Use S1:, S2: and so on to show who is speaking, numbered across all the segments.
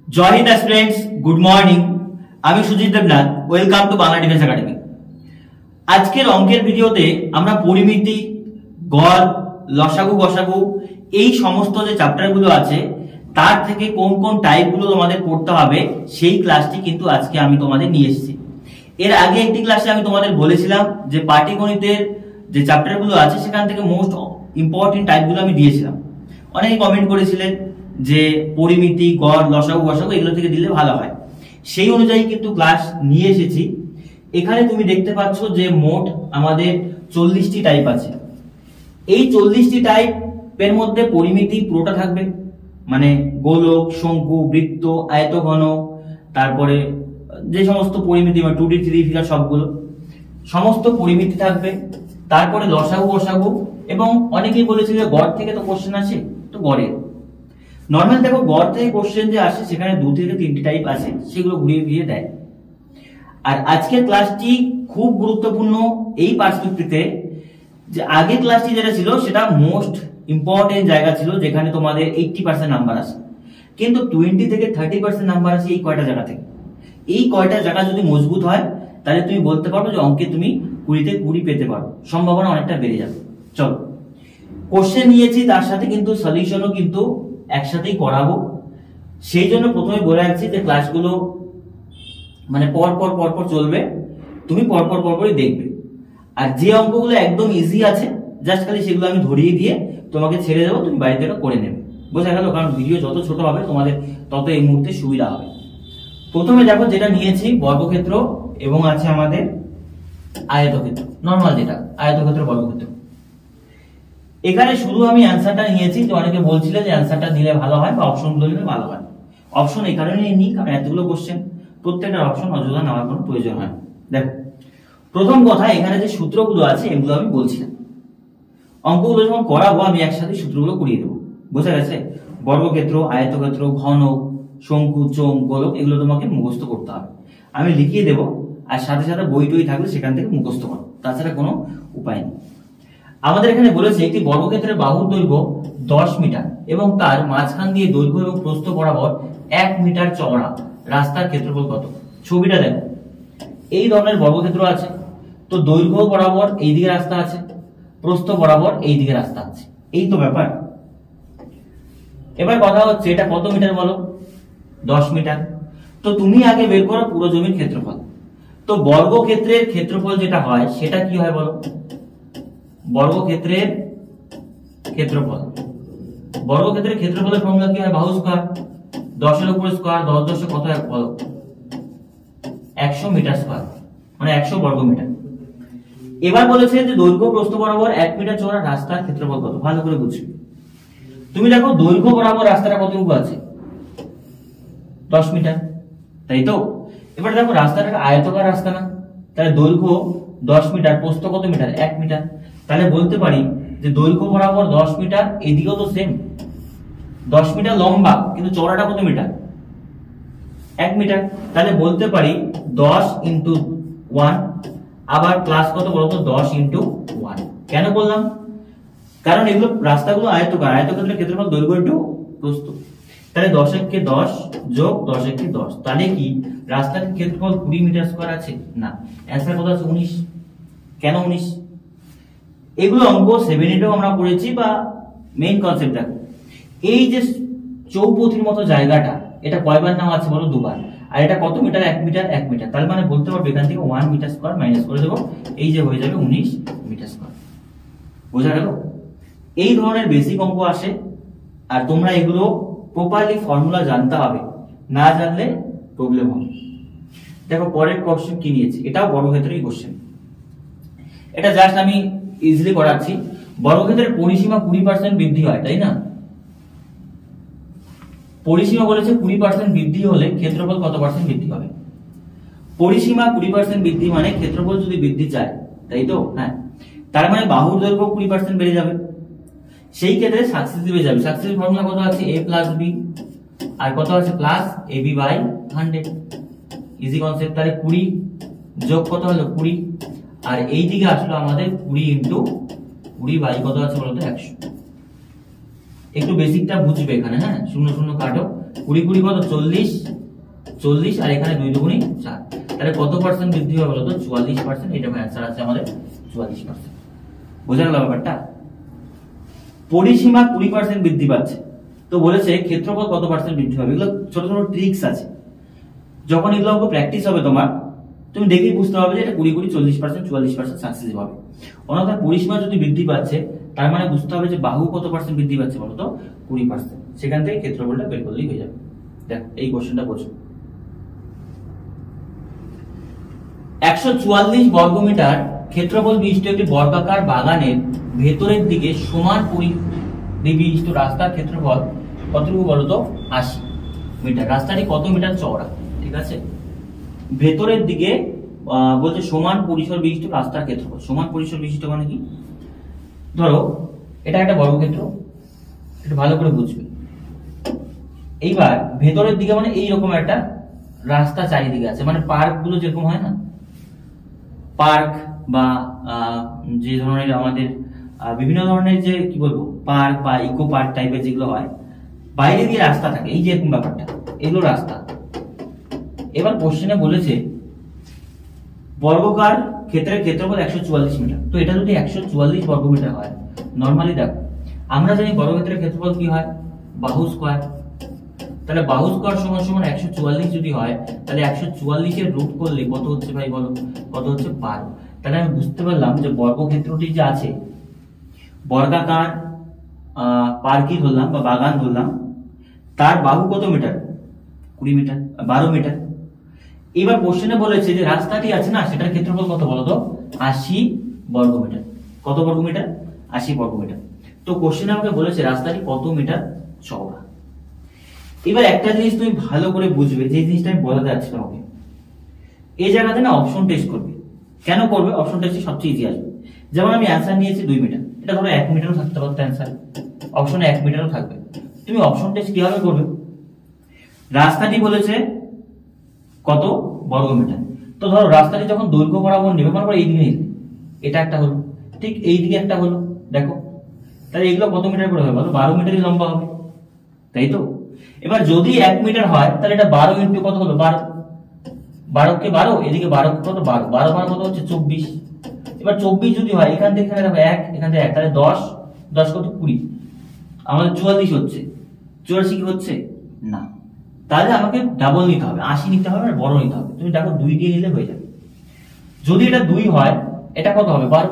S1: जय Hind students, good morning. আমি Sujit Debnath, welcome to Bangla defence academy. আজকের অঙ্কের ভিডিওতে আমরা পরিমিতি, গড়, লসাগু, গসাগু এই সমস্ত যে চ্যাপ্টারগুলো আছে তার থেকে কোন কোন টাইপগুলো তোমাদের পড়তে হবে সেই ক্লাসটি কিন্তু আজকে আমি তোমাদের নিয়ে এসেছি। এর আগে একটি ক্লাসে আমি তোমাদের বলেছিলাম যে পাটিগণিতের যে চ্যাপ্টারগুলো আছে সেখান থেকে মোস্ট ইম্পর্টেন্ট টাইপগুলো আমি দিয়েছিলাম। অনেকে কমেন্ট করেছিলেন যে পরিমিতি, গড়, লসাগু, গসাগু এগুলো থেকে দিলে ভালো হয়। সেই অনুযায়ী কিন্তু ক্লাস নিয়ে এসেছি। এখানে তুমি দেখতে পাচ্ছ যে মোট আমাদের 40টি টাইপ আছে। এই 40টি টাইপের মধ্যে পরিমিতি পুরোটা থাকবে, মানে গোলক, শঙ্কু, বৃত্ত, আয়তঘন, তারপরে যে সমস্ত পরিমিতি 2D 3D ফিগার সবগুলো সমস্ত পরিমিতি থাকবে। তারপরে লসাগু, গসাগু এবং অনেকেই বলেছে যে গড় থেকে তো কোশ্চেন আসে, তো গড়ের নর্মাল দেখো গড় থেকে কোশ্চেন যে আসে সেখানে 2 থেকে 3টি টাইপ আছে, সেগুলো ঘুরিয়ে ফিরিয়ে দেয়। আর আজকের ক্লাসটি খুব গুরুত্বপূর্ণ এই পার্সপেক্টিভে যে আগের ক্লাসটি যেটা ছিল সেটা মোস্ট ইম্পর্টেন্ট জায়গা ছিল যেখানে তোমাদের 80% নাম্বার আসে, কিন্তু 20 থেকে 30% নাম্বার আসে এই কয়টা জায়গা থেকে। এই কয়টা জায়গা যদি মজবুত হয় তাহলে তুমি বলতে পারো যে অঙ্কে তুমি 20 তে 20 পেতে পারো, সম্ভাবনা অনেকটা বেড়ে যাবে। চলো, কোশ্চেন নিয়েছি তার সাথে কিন্তু সলিউশনও কিন্তু একসাথেই করাবো। সেই জন্য প্রথমে বলে রাখছি যে ক্লাসগুলো মানে পর চলবে, তুমি পরপরই দেখবে। আর যে অঙ্কগুলো একদম ইজি আছে জাস্ট খালি সেগুলো আমি ধরিয়ে দিয়ে তোমাকে ছেড়ে দেবো, তুমি বাড়িতে করে নেবে। বোঝা গেল? কারণ ভিডিও যত ছোট হবে তোমাদের তত এই মুহূর্তে সুবিধা হবে। প্রথমে দেখো যেটা নিয়েছি বর্গক্ষেত্র এবং আছে আমাদের আয়তক্ষেত্র, নর্মাল যেটা আয়তক্ষেত্র, বর্গক্ষেত্র। এখানে শুধু আমি অ্যান্সারটা নিয়েছি, যে অনেকে বলছিল যে অ্যান্সারটা দিলে ভালো হয় বা অপশনগুলো নিলে ভালো হয়। অপশন এই কারণে নিই কারণ এতগুলো কোশ্চেন প্রত্যেকটা অপশন অযথা নেওয়ার কোনো প্রয়োজন হয়। দেখো, প্রথম কথা এখানে যে সূত্রগুলো আছে এগুলো আমি বলছি না, অঙ্কগুলো যখন করাবো আমি একসাথে সূত্রগুলো করিয়ে দেবো। বোঝা গেছে? বর্গক্ষেত্র, আয়তক্ষেত্র, ঘনক, শঙ্কু, চোঙ, গোলক এগুলো তোমাকে মুখস্থ করতে হবে। আমি লিখিয়ে দেবো আর সাথে সাথে বই টই থাকলে সেখান থেকে মুখস্থ করো, তাছাড়া কোনো উপায় নেই। আমাদের এখানে বলেছে একটি বর্গক্ষেত্রের বাহুর দৈর্ঘ্য 10 মিটার এবং তার মাঝখান দিয়ে দৈর্ঘ্য এবং প্রস্থ বরাবর 1 মিটার চওড়া রাস্তার ক্ষেত্রফল কত? ছবিটা দেখো, এই ধরনের বর্গক্ষেত্র আছে, তো দৈর্ঘ্য বরাবর এই দিকে রাস্তা আছে, প্রস্থ বরাবর এই দিকে রাস্তা আছে, এই তো ব্যাপার। এবার কথা হচ্ছে এটা কত মিটার বলো? 10 মিটার। তো তুমি আগে বের করো পুরো জমির ক্ষেত্রফল। তো বর্গক্ষেত্রের ক্ষেত্রফল যেটা হয় সেটা কি হয় বলো? বর্গক্ষেত্রের ক্ষেত্রফল, বর্গক্ষেত্রের ক্ষেত্রফলের ফর্মুলা কি হয়? বাহু স্কয়ার, 10 এর উপর স্কয়ার, 10 10 কত হয় বলো? 100 মিটার স্কয়ার, মানে 100 বর্গ মিটার। এবার বলেছে যে দৈর্ঘ্য প্রস্থ বরাবর 1 মিটার চওড়া রাস্তার ক্ষেত্রফল কত? ভালো করে বুঝবে। তুমি দেখো দৈর্ঘ্য বরাবর রাস্তাটা কতটুকু আছে? 10 মিটার, তাই তো? এবার দেখো রাস্তাটা আয়তাকার রাস্তা না, তাহলে দৈর্ঘ্য 10 মিটার, প্রস্থ কত মিটার? 1 মিটার। তাহলে বলতে পারি যে দৈর্ঘ্য বরাবর 10 মিটার, এদিকেও তো সেম 10 মিটার লম্বা, কিন্তু চওড়াটা কত মিটার? 1 মিটার। তাহলে বলতে পারি 10 ইন্টু 1, আবার প্লাস কত বলতো? 10 ইন্টু 1। কেন বললাম? কারণ এগুলো রাস্তাগুলো আয়তকার, আয়তক্ষেত্রের ক্ষেত্রফল দৈর্ঘ্য ইন্টু প্রস্থ। তাহলে 10 একে 10 যোগ 10 একে 10, তাহলে কি রাস্তার ক্ষেত্রফল 20 মিটার স্কয়ার আছে? না, অ্যান্সার কত আছে? 19। কেন 19? এগুলো অঙ্ক 7-8 আমরা পড়েছি, বা মেইন কনসেপ্ট দেখো, এই যে চৌপথির মতো জায়গাটা এটা কয়বার নাম আছে বলো? 2 বার। আর এটা কত মিটার? 1 metre, 1 metre. তার মানে বলতে পারবো এখান থেকে 1 মিটার স্কয়ার মাইনাস করে দেবো, এই যে হয়ে যাবে 19 মিটার স্কয়ার। বোঝা গেল? এই ধরনের বেসিক অঙ্ক আসে, আর তোমরা এগুলো প্রপারলি ফর্মুলা জানতে হবে, না জানলে প্রবলেম হবে। দেখো পরের কোশ্চেন কি নিয়েছি, এটাও বর্গক্ষেত্রেরই কোশ্চেন। এটা জাস্ট আমি ইজিলি করাচ্ছি। বর্গক্ষেত্রের পরিসীমা 20% বৃদ্ধি হয়, তাই না? পরিসীমা বলেছে 20% বৃদ্ধি হলে ক্ষেত্রফল কত পার্সেন্ট বৃদ্ধি হবে? পরিসীমা 20% বৃদ্ধি মানে ক্ষেত্রফল যদি বৃদ্ধি চায়, তাই তো? হ্যাঁ, তার মানে বাহুর দৈর্ঘ্য 20% বেড়ে যাবে। সেই ক্ষেত্রে সাকসেসিভ যাবে। সাকসেসিভ ফর্মুলা কত আছে? a প্লাস b, আর কত আছে? Plus ab by 100। Easy concept. তাহলে 20 যোগ কত হলো? 20, আর এই দিকে আসলো আমাদের 20 ইন্টু 20 বাই কত আছে বলতো? 100। একটু বেসিকটা বুঝবে এখানে, হ্যাঁ, 0 0 কাটো, 20 20 কত 40, 40 আর এখানে 2 দুগুণী 4, তাহলে কত পার্সেন্ট বৃদ্ধি হবে বলতো 44%। এটা অ্যান্সার আছে আমাদের 44%। বোঝা গেল ব্যাপারটা? পরিসীমা 20% বৃদ্ধি পাচ্ছে, তো বলেছে ক্ষেত্রফল কত পার্সেন্ট বৃদ্ধি হবে। এগুলো ছোট ছোট ট্রিক্স আছে, যখন এগুলো প্র্যাকটিস হবে তোমার, তুমি দেখেই বুঝতে পারবে যে এটা 20 20 40% 44% সাকসেসিভ হবে। অন্যথায় পরিসীমা যদি বৃদ্ধি পাচ্ছে তার মানে বুঝতে হবে যে বাহু কত পার্সেন্ট বৃদ্ধি পাচ্ছে বলতো 20%। সেখান থেকে ক্ষেত্রফলটা বের করলেই হয়ে যাবে। দেখো এই কোশ্চেনটা বোঝো। 144 বর্গমিটার ক্ষেত্রফল বিশিষ্ট একটি বর্গাকার বাগানের ভেতরের দিকে সমান পরিধি বিশিষ্ট রাস্তার ক্ষেত্রফল কতটুকু বলতো 80 মিটার। রাস্তাটি কত মিটার চওড়া? ঠিক আছে, ভেতরের দিকে বলছে সমান পরিসর বিশিষ্ট রাস্তার ক্ষেত্রফল। সমান পরিসর বিশিষ্ট মানে কি? ধরো এটা একটা বর্গক্ষেত্র, একটু ভালো করে বুঝবে। এইবার ভেতরের দিকে মানে এইরকম একটা রাস্তা চারিদিকে আছে, মানে পার্ক গুলো যেরকম হয় না, পার্ক বা যে ধরনের আমাদের বিভিন্ন ধরনের যে কি বলবো পার্ক বা ইকো পার্ক টাইপের যেগুলো হয়, বাইরে দিয়ে রাস্তা থাকে, এই যে এরকম ব্যাপারটা, এগুলো রাস্তা। এবার কোশ্চেনে বলেছে বর্গাকার ক্ষেত্রের ক্ষেত্রফল 144 মিটার। তো এটা যদি 144 বর্গমিটার হয়, নরমালি দেখো আমরা জানি বর্গক্ষেত্রের ক্ষেত্রফল কি হয়, বাহু স্কয়ার। তাহলে বাহু স্কয়ার সমান সমান 144 যদি হয়, তাহলে 144 এর রুট করলে কত হচ্ছে ভাই বলো? কত হচ্ছে 12। তাহলে আমি বুঝতে পারলাম যে বর্গক্ষেত্রটি যে আছে, বর্গাকার পার্কই ধরলাম বা বাগান ধরলাম, তার বাহু কত মিটার? 20 metre, 12 metre. এবার কোশ্চেনে বলেছে যে রাস্তাটি আছে না, সেটার ক্ষেত্রফল কত বলতো? 80 বর্গমিটার। কত বর্গমিটার? 80 বর্গমিটার। তো কোশ্চেনে আমাকে বলেছে রাস্তাটি কত মিটার চওড়া। এবার একটা জিনিস তুমি ভালো করে বুঝবে, যে জিনিসটা আমি বলাতে যাচ্ছি তোমাকে, এই জায়গাতে না অপশন টেস্ট করবে। কেন করবে? অপশন টেস্টে সবচেয়ে ইজি আসবে। যেমন আমি অ্যান্সার নিয়েছি 2 মিটার, এটা ধরো 1 মিটারও থাকতে পারতো অ্যান্সার, অপশনে 1 মিটারও থাকবে। তুমি অপশন টেস্ট কিভাবে করবে? রাস্তাটি বলেছে কত বর্গমিটার, তো ধরো রাস্তাটি যখন দৈর্ঘ্য বরাবর নেবে, মনে করো এইদিকে নিলে, এটা একটা হলো, ঠিক এইদিকে একটা হলো, দেখো তাহলে এগুলো কত মিটার করে হবে বলো? 12 মিটারই লম্বা হবে, তাই তো? এবার যদি 1 মিটার হয় তাহলে এটা 12 ইন্টু কত হলো? 12, 12 কে 12, এদিকে 12 কত? 12, 12 মানে কত হচ্ছে? 24। এবার 24 যদি হয়, এখান থেকে এখানে দেখো 1, এখান থেকে 1, তাহলে 10, 10 কত? 20, আমাদের 44 হচ্ছে। 84 কি হচ্ছে? না, তাহলে আমাকে ডাবল নিতে হবে, 80 নিতে হবে আর বড় নিতে হবে। তুমি দেখো 2 দিয়ে নিলে হয়ে যাবে। যদি এটা 2 হয়, এটা কত হবে? 12,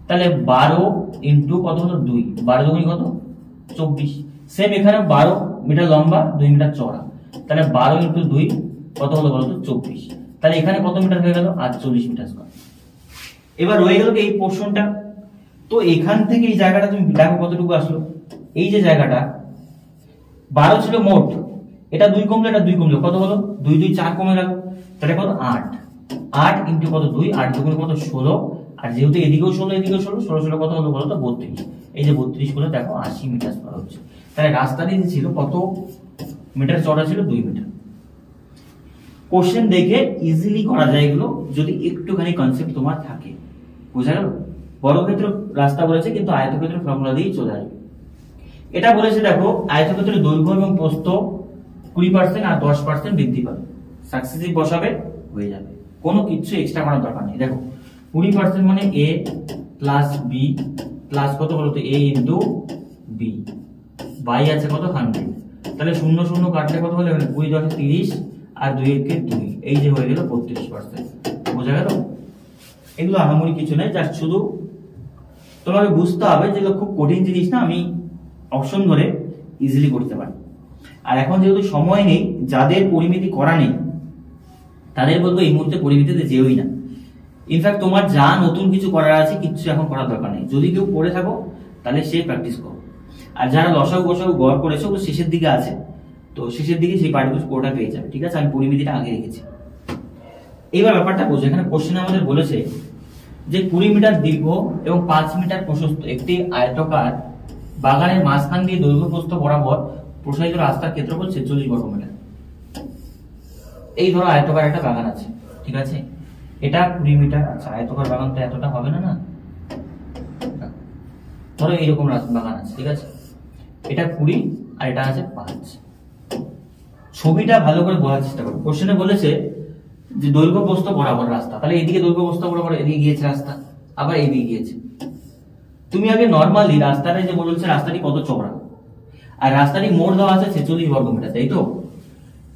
S1: তাহলে 12 ইন্টু কত হলো? 2, 12 দুগুণী কত? 24। সেম এখানে 12 মিটার লম্বা, 2 মিটার চওড়া, তাহলে 12 ইন্টু 2 কত হলো বলতো? 24। তাহলে এখানে কত মিটার হয়ে গেল? 48 মিটার স্কয়ার। এবার রয়ে গেল এই পোর্শনটা। তো এখান থেকে এই জায়গাটা তুমি দেখো কতটুকু আসলো। এই যে জায়গাটা 12 ছিল মোট, এটা 2 কমলো, এটা 2 কমলো, কত হলো? 2 2 4 কমে গেল, তাহলে কত? 8, 8 ইন্টু কত? 2, 8 দুগুণে কত? 16, আর যেহেতু এদিকেও 16 এদিকেও 16, 16 16 কত হলো বলো তো? 32। এই যে 32 করে দেখো 80 মিটার স্কয়ার হচ্ছে। তাহলে রাস্তাটি ছিল কত মিটার চওড়া? ছিল 2 মিটার। কোশ্চেন দেখে ইজিলি করা যায় এগুলো, যদি একটুখানি কনসেপ্ট তোমার থাকে। বোঝা গেল? বর্গক্ষেত্র রাস্তা বলেছে, কিন্তু আয়তক্ষেত্রের ফর্মুলা দিয়েই চলে আসবে। এটা বলেছে দেখো আয়তক্ষেত্রের দৈর্ঘ্য এবং প্রস্থ 20% আর 10% বৃদ্ধি পাবে। সাকসেসিভ বসাবে, হয়ে যাবে, কোনো কিছু এক্সট্রা করার দরকার নেই। দেখো 20% মানে a প্লাস b প্লাস কত বলতো? a ইন্টু b, বাই আছে কত? 100। তাহলে 0 0 কাটলে কত হলো? 20 10 30 আর 2 এর কে 2, এই যে হয়ে গেল 32%। বোঝা গেল? এগুলো আহামরি কিছু নাই, জাস্ট শুধু তোমাকে বুঝতে হবে যেগুলো খুব কঠিন জিনিস না, আমি অপশন ধরে ইজিলি করতে পারি। আর এখন যেহেতু সময় নেই, যাদের পরিমিতি করা নেই তাদের বলবো এই মুহূর্তে পরিমিতিতে যেওই না। ইনফ্যাক্ট তোমার যা নতুন কিছু করার আছে কিছু এখন করার দরকার নেই। যদি কেউ পড়ে থাকো তাহলে সে প্র্যাকটিস করো। আর যারা লসাগু গসাগু গড় করেছে ওগুলো শেষের দিকে আছে, তো শেষের দিকে সেই পার্টিকুলার স্কোরটা পেয়ে যাবে। ঠিক আছে, আমি পরিমিতিটা আগে রেখেছি। এইবার ব্যাপারটা বোঝো। এখানে কোশ্চেনে আমাদের বলেছে যে 20 মিটার দীর্ঘ এবং 5 মিটার প্রশস্ত একটি আয়তাকার বাগানের মাঝখান দিয়ে দৈর্ঘ্য প্রস্থ বরাবর প্রসারিত রাস্তার ক্ষেত্রফল 46 বর্গ মিটার। এই ধরো আয়তাকার একটা বাগান আছে, ঠিক আছে, এটা 20 মিটার। আচ্ছা, আয়তাকার বাগান তো এতটা হবে না, না ধরো এইরকম বাগান আছে, ঠিক আছে, এটা 20 আর এটা আছে 5। ছবিটা ভালো করে বোঝার চেষ্টা করো। কোশ্চেনে বলেছে যে দৈর্ঘ্য প্রস্থ বরাবর রাস্তা, তাহলে এদিকে দৈর্ঘ্য প্রস্থ বরাবর এদিকে গিয়েছে রাস্তা, আবার এদিকে গিয়েছে। তুমি আগে নর্মালি রাস্তাটা যে বলছে রাস্তাটি কত চওড়া, আর রাস্তাটি মোড় দেওয়া আছে 46 বর্গমিটার, তাই তো?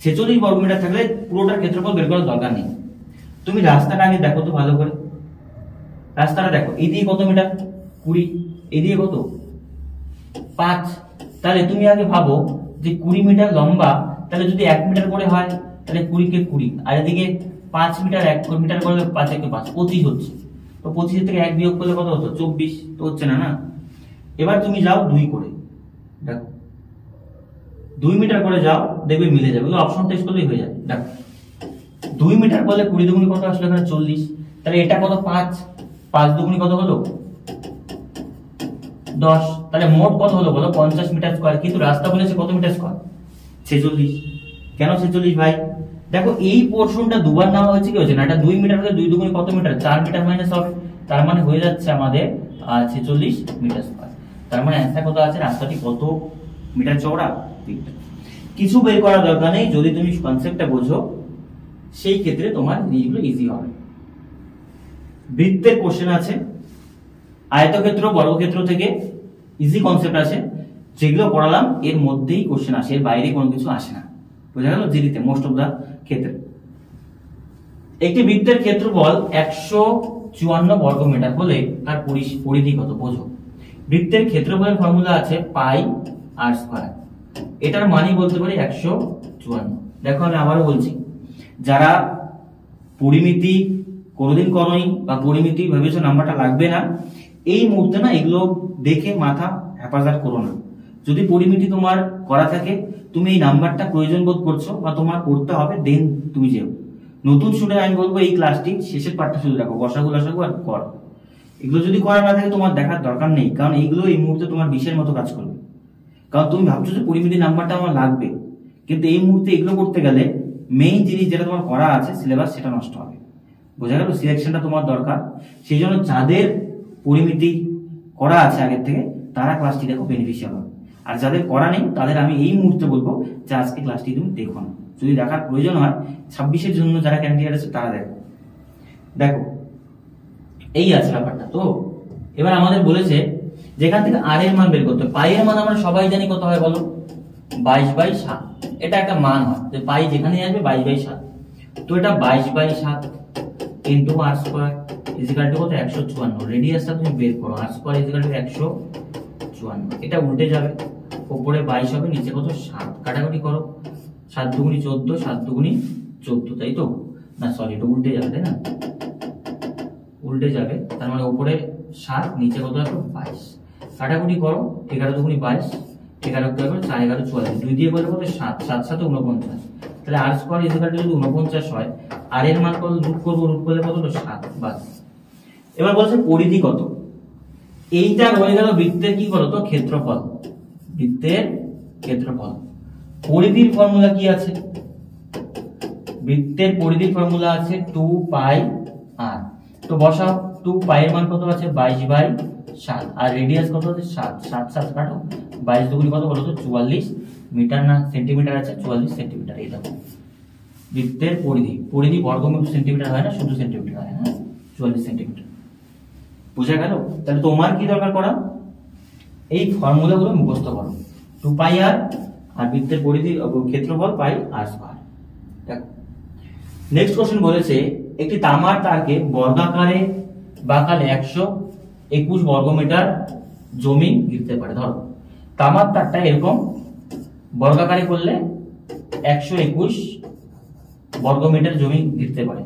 S1: 46 বর্গমিটার থাকলে পুরোটার ক্ষেত্রফল বের করার দরকার নেই। তুমি রাস্তাটা আগে দেখো তো ভালো করে, রাস্তাটা দেখো, এদিকে কত মিটার? 20, এদিকে কত? 5। তাহলে তুমি আগে ভাবো যে 20 মিটার লম্বা, তাহলে যদি 1 মিটার করে হয় তাহলে 20 কে 20, আর এদিকে 5 মিটার 1 মিটার করলে 5 কে 5, 25 হচ্ছে। তো 25 থেকে 1 বিয়োগ করলে কত হতো? 24। তো হচ্ছে না, না? এবার তুমি যাও 2 করে, দেখো 2 মিটার করে যাও, দেখবে মিলে যাবে। অপশন টেস্ট করলেই হয়ে যাবে। দেখো 2 মিটার করলে 20 দুগুণী কত আসলে? এখানে 40। তাহলে এটা কত? 5। 5 দুগুণী কত হলো? 10। তাহলে মোট কত হলো বলো? 50 মিটার স্কয়ার। কিন্তু রাস্তা বলেছে কত মিটার স্কয়ার? 46। কেন 46 ভাই? দেখো এই পোরশনটা দুবার নেওয়া হয়েছে, কি হচ্ছে না? এটা 2 মিটার হলে 2 দুগুণী কত মিটার? 4 মিটার মাইনাস হবে, তার মানে হয়ে যাচ্ছে আমাদের 46 মিটার স্কয়ার। তার মানে অ্যান্সার কত আছে? রাস্তাটি কত মিটার চওড়া? কিছু বের করার দরকার নেই, যদি তুমি কনসেপ্টটা বোঝো সেই ক্ষেত্রে তোমার জিনিসগুলো ইজি হবে। বৃত্তের কোশ্চেন আছে, আয়তক্ষেত্র বর্গক্ষেত্র থেকে ইজি কনসেপ্ট আছে, যেগুলো পড়ালাম এর মধ্যেই কোশ্চেন আসে, এর বাইরে কোনো কিছু আসে না। বোঝা গেল? জিডিতে মোস্ট অফ দা ক্ষেত্রে একটি বৃত্তের ক্ষেত্রফল 154 বর্গমিটার হলে তার পরিধি কত? বোঝো। বৃত্তের ক্ষেত্রফলের ফর্মুলা আছে পাই আর স্কয়ার, এটার মানই বলতে পারি 154। দেখো আমি আবারও বলছি, যারা পরিমিতি কোনোদিন করোনি বা পরিমিতি ভেবেছো নাম্বারটা লাগবে না, এই মুহূর্তে না এগুলো দেখে মাথা হেফাজত করো না। যদি পরিমিতি তোমার করা থাকে, তুমি এই নাম্বারটা প্রয়োজন বোধ করছো বা তোমার করতে হবে, দেন তুমি যেও। নতুন স্টুডেন্ট আমি বলবো এই ক্লাসটি শেষের পার্টটা শুধু দেখো, গসাগু লসাগু আর কর। এগুলো যদি করা না থাকে তোমার দেখার দরকার নেই, কারণ এইগুলো এই মুহূর্তে তোমার বিষের মতো কাজ করবে। কারণ তুমি ভাবছো যে পরিমিতি নাম্বারটা আমার লাগবে, কিন্তু এই মুহূর্তে এগুলো করতে গেলে মেইন জিনিস যেটা তোমার করা আছে সিলেবাস, সেটা নষ্ট হবে। বোঝা গেল? সিলেকশনটা তোমার দরকার। সেই জন্য যাদের পরিমিতি করা আছে আগের থেকে, তারা ক্লাসটি দেখো, বেনিফিশিয়াল হবে। আর যাদের করা নেই তাদের আমি এই মুহূর্তে বলবো যে আজকে ক্লাসটি তুমি দেখো না। যদি দেখার প্রয়োজন হয় 26-এর জন্য যারা ক্যান্ডিডেট আছে তারা দেখো। দেখো এই আছে ব্যাপারটা। তো এবার আমাদের বলেছে যেখান থেকে আর এর মান বের করতে হবে। পাই এর মান আমরা সবাই জানি কত হয় বলো? 22/7। এটা একটা মান হয় যে পাই যেখানে আসবে 22/7। তো এটা 22/7 ইন্টু আর স্কয়ার ইজিক্যাল টু কত? 154। রেডিয়াসটা তুমি বের করো, আর স্কয়ার ইজিক্যাল টু 154। এটা উল্টে যাবে, উপরে 22 হবে, নিচে কত? 7। কাটাকাটি করো, 7 দুগুণী 14, 7 দুগুণী 14, তাই তো? না সরি, এটা উল্টে যাবে, তাই না? উল্টে যাবে, তার মানে উপরে 7, নিচে কত হবে? 22। কাটাকুটি করো, 11 দুগুণী 22, 11 কে 4 11 44, 2 দিয়ে করলে কত? 7, 7 7 49। তাহলে আর স্কয়ার ইজিক্যাল টু যদি 49 হয়, আর এর মান কত? রুট করব, রুট করলে কত হলো? 7। বাস। এবার বলছে পরিধি কত? এইটা হয়ে গেল বৃত্তের কি বলো তো? ক্ষেত্রফল। বৃত্তের ক্ষেত্রফল। পরিধির ফর্মুলা কি আছে? বৃত্তের পরিধির ফর্মুলা আছে 2 পাই আর। তো বসাও, 2 পাই এর মান কত আছে? 22/7, আর রেডিয়াস কত আছে? 7। 7 7 কাটো, 22 দুগুণী কত বলো তো? 44 মিটার, না সেন্টিমিটার আছে, 44 সেন্টিমিটার। এই দেখো বৃত্তের পরিধি। পরিধি বর্গমিটার সেন্টিমিটার হয় না, শুধু সেন্টিমিটার হয়। হ্যাঁ, 44 সেন্টিমিটার। বুঝা গেল? তাহলে তোমার কি দরকার করা? এই ফর্মুলাগুলো মুখস্থ করো। 2 পাই আর, আর বৃত্তের পরিধি ক্ষেত্রফল পাই আর স্কয়ার। দেখো নেক্সট কোশ্চেন বলেছে একটি তামার তারকে বর্গাকারে বাঁকালে 121 বর্গমিটার জমি ঘিরতে পারে। ধরো তামার তারটা এরকম বর্গাকারে করলে 121 বর্গমিটার জমি ঘিরতে পারে।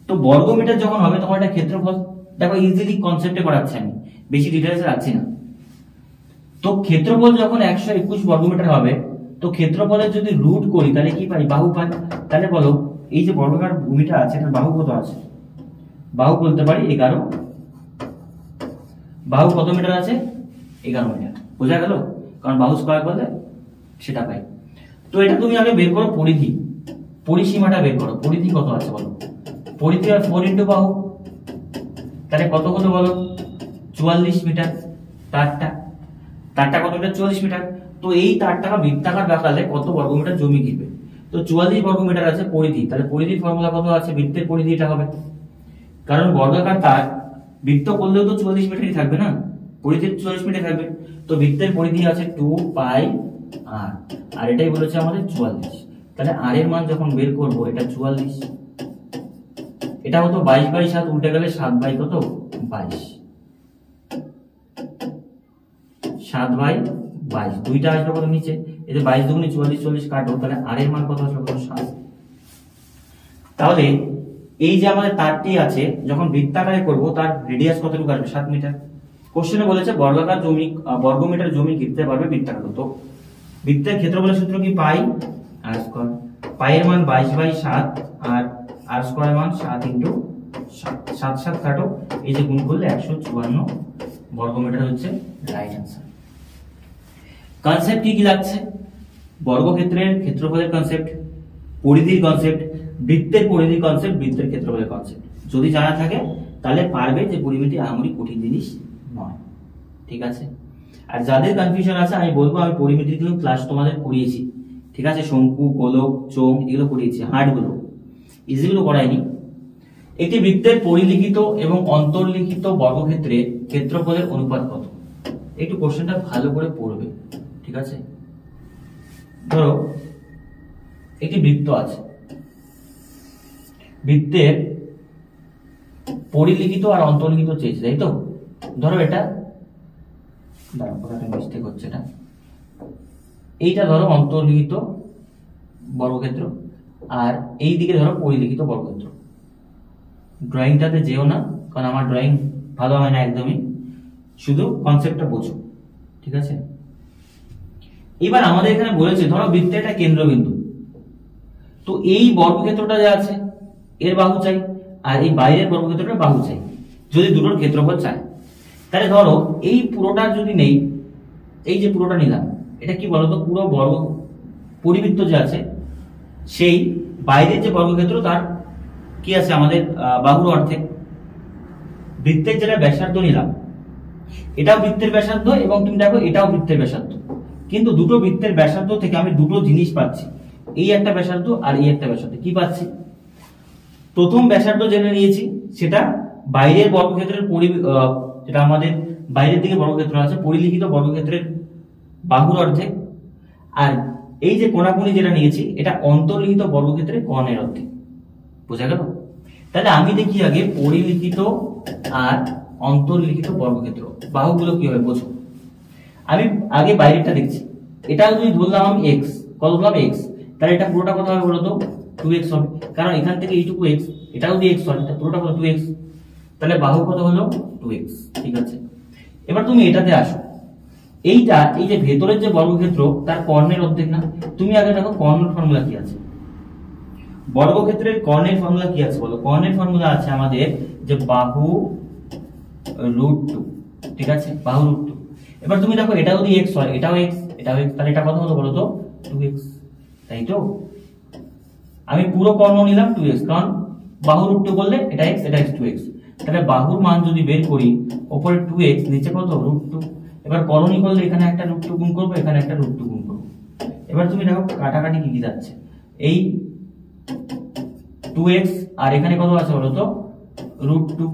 S1: তো বর্গমিটার যখন হবে তখন এটা ক্ষেত্রফল। দেখো ইজিলি কনসেপ্টে করাচ্ছি আমি, বেশি ডিটেইলসে যাচ্ছি না। তো ক্ষেত্রফল যখন 121 বর্গমিটার হবে, তো ক্ষেত্রফলের যদি রুট করি তাহলে কি পাই? বাহু পাই। তাহলে বলো এই যে বর্গাকার ভূমিটা আছে এটার বাহু কত আছে? বাহু বলতে পারি 11। বাহু কত মিটার আছে? 11 মিটার। বোঝা গেল? কারণ বাহু স্কয়ার করলে সেটা পাই। তো এটা তুমি আগে বের করো পরিধি, পরিসীমাটা বের করো। পরিধি কত আছে বলো? পরিধি আর 4 ইন্টু বাহু, তাহলে কত হলো বলো? 44 মিটার। তারটা কত মিটার? 44 মিটার। তো এই তারটা বৃত্তাকার বাঁকালে কত বর্গমিটার জমি ঘিরবে? তো 44 বর্গমিটার আছে পরিধি, তাহলে পরিধির ফর্মুলা কত আছে? বৃত্তের পরিধি এটা হবে, কারণ বর্গাকার তার বৃত্ত করলেও তো 44 মিটারই থাকবে না, পরিধি 44 মিটার থাকবে। তো বৃত্তের পরিধি আছে 2 পাই আর, আর এটাই বলেছে আমাদের 44। তাহলে আর এর মান যখন বের করব, এটা 44, এটা হতো 22/7, উল্টে গেলে 7/22, 7/22, দুইটা আসবে কত নিচে, এই যে 22 দুগুণে 44, 40 কাটো, তাহলে আর এর মান কত আসবে? কত? 7। তাহলে এই যে আমাদের তারটি আছে, যখন বৃত্তাকারে করব তার রেডিয়াস কতটুকু আসবে? 7 মিটার। কোশ্চেনে বলেছে বর্গাকার জমি, বর্গমিটার জমি ঘিরতে পারবে বৃত্তাকার। তো বৃত্তের ক্ষেত্রফলের সূত্র কি? পাই আর স্কয়ার। পাই এর মান 22/7 আর আর স্কয়ার মান 7 × 7, 7 7 কাটো, এই যে গুণ করলে 154 বর্গমিটার হচ্ছে রাইট অ্যান্সার। কনসেপ্ট কি কি লাগছে? বর্গক্ষেত্রের ক্ষেত্রফলের কনসেপ্ট, পরিধির কনসেপ্ট, বৃত্তের পরিধির কনসেপ্ট, বৃত্তের ক্ষেত্রফলের কনসেপ্ট যদি জানা থাকে তাহলে পারবে যে পরিমিতি আহামরি কঠিন জিনিস নয়। ঠিক আছে? আর যাদের কনফিউশন আছে আমি বলবো, আমি পরিমিতির কিন্তু ক্লাস তোমাদের করিয়েছি। ঠিক আছে? শঙ্কু, গোলক, চোঙ এগুলো করিয়েছি, হার্ডগুলো, ইজিগুলো করাইনি। একটি বৃত্তের পরিলিখিত এবং অন্তর্লিখিত বর্গক্ষেত্রে ক্ষেত্রফলের অনুপাত কত? একটু কোশ্চেনটা ভালো করে পড়বে। ঠিক আছে? ধরো একটি বৃত্ত আছে, বৃত্তের পরিলিখিত আর অন্তর্লিখিত চেয়েছে, তাই তো? ধরো এটা, দাঁড়াও কথাটা মিস্টেক হচ্ছে, এটা এইটা ধরো অন্তর্লিখিত বর্গক্ষেত্র, আর এই দিকে ধরো পরিলিখিত বর্গক্ষেত্র। ড্রয়িংটাতে যেও না, কারণ আমার ড্রয়িং ভালো হয় না একদমই, শুধু কনসেপ্টটা বোঝো। ঠিক আছে? এবার আমাদের এখানে বলেছে ধরো বৃত্তের একটা কেন্দ্রবিন্দু, তো এই বর্গক্ষেত্রটা যে আছে এর বাহু চাই, আর এই বাইরের বর্গক্ষেত্রটা বাহু চাই, যদি দুটোর ক্ষেত্রফল চাই। তাহলে ধরো এই পুরোটা যদি নেই, এই যে পুরোটা নিলাম, এটা কি বলতো? পুরো বর্গ পরিবৃত্ত যে আছে, সেই বাইরের যে বর্গক্ষেত্র তার কি আছে আমাদের বাহুর অর্ধেক। বৃত্তের যেটা ব্যাসার্ধ নিলাম, এটাও বৃত্তের ব্যাসার্ধ, এবং তুমি দেখো এটাও বৃত্তের ব্যাসার্ধ, কিন্তু দুটো বৃত্তের ব্যাসার্ধ থেকে আমি দুটো জিনিস পাচ্ছি, এই একটা ব্যাসার্ধ আর এই একটা ব্যাসার্ধ। কি পাচ্ছি? প্রথম ব্যাসার্ধ জেনে নিয়েছি, সেটা বাইরের বর্গক্ষেত্রের যেটা আমাদের বাইরের দিকে বর্গক্ষেত্র আছে, পরিলিখিত বর্গক্ষেত্রের বাহুর অর্ধেক। আর এই যে কোণাকুণি যেটা নিয়েছি, এটা অন্তর্লিখিত বর্গক্ষেত্রের কর্ণের অর্ধেক। বোঝা গেল? তাহলে আমি দেখি আগে পরিলিখিত আর অন্তর্লিখিত বর্গক্ষেত্র বাহুগুলো কি হবে বোঝো। আমি আগে বাইরেরটা দেখছি, এটা যদি ধরলাম আমি এক্স, কত ধরলাম এক্স, তাহলে এটা পুরোটা কত হবে বলতো? 2x হবে, কারণ এখান থেকে এইটুকু এক্স, এটাও যদি এক্স হয়, পুরোটা কত? 2x। তাহলে বাহু কত হলো? 2x। ঠিক আছে? এবার তুমি এটাতে আসো, এইটা এই যে ভেতরের যে বর্গক্ষেত্র তার কর্ণের অর্ধেক না? তুমি আগে দেখো কর্ণের ফর্মুলা কি আছে, বর্গক্ষেত্রের কর্ণের ফর্মুলা কি আছে বলো? কর্ণের ফর্মুলা আছে আমাদের যে বাহু √2। ঠিক আছে? বাহু √2। এবার তুমি দেখো এটা যদি x হয়, এটাও x, এটাও x, তাহলে এটা কত হলো বলো তো? 2x। তাই তো? আমি পুরো কর্ণ নিলাম 2x, কারণ বাহু √2 করলে এটা x, এটা x, 2x। তাহলে বাহুর মান যদি বের করি, উপরে 2x, নিচে কত? √2। এবার করণী করলে এখানে একটা √2 গুণ করব, এখানে একটা √2 গুণ করব। এবার তুমি দেখো কাটাকাটি কি কি যাচ্ছে, এই 2x আর এখানে কত আছে বলো তো? √2,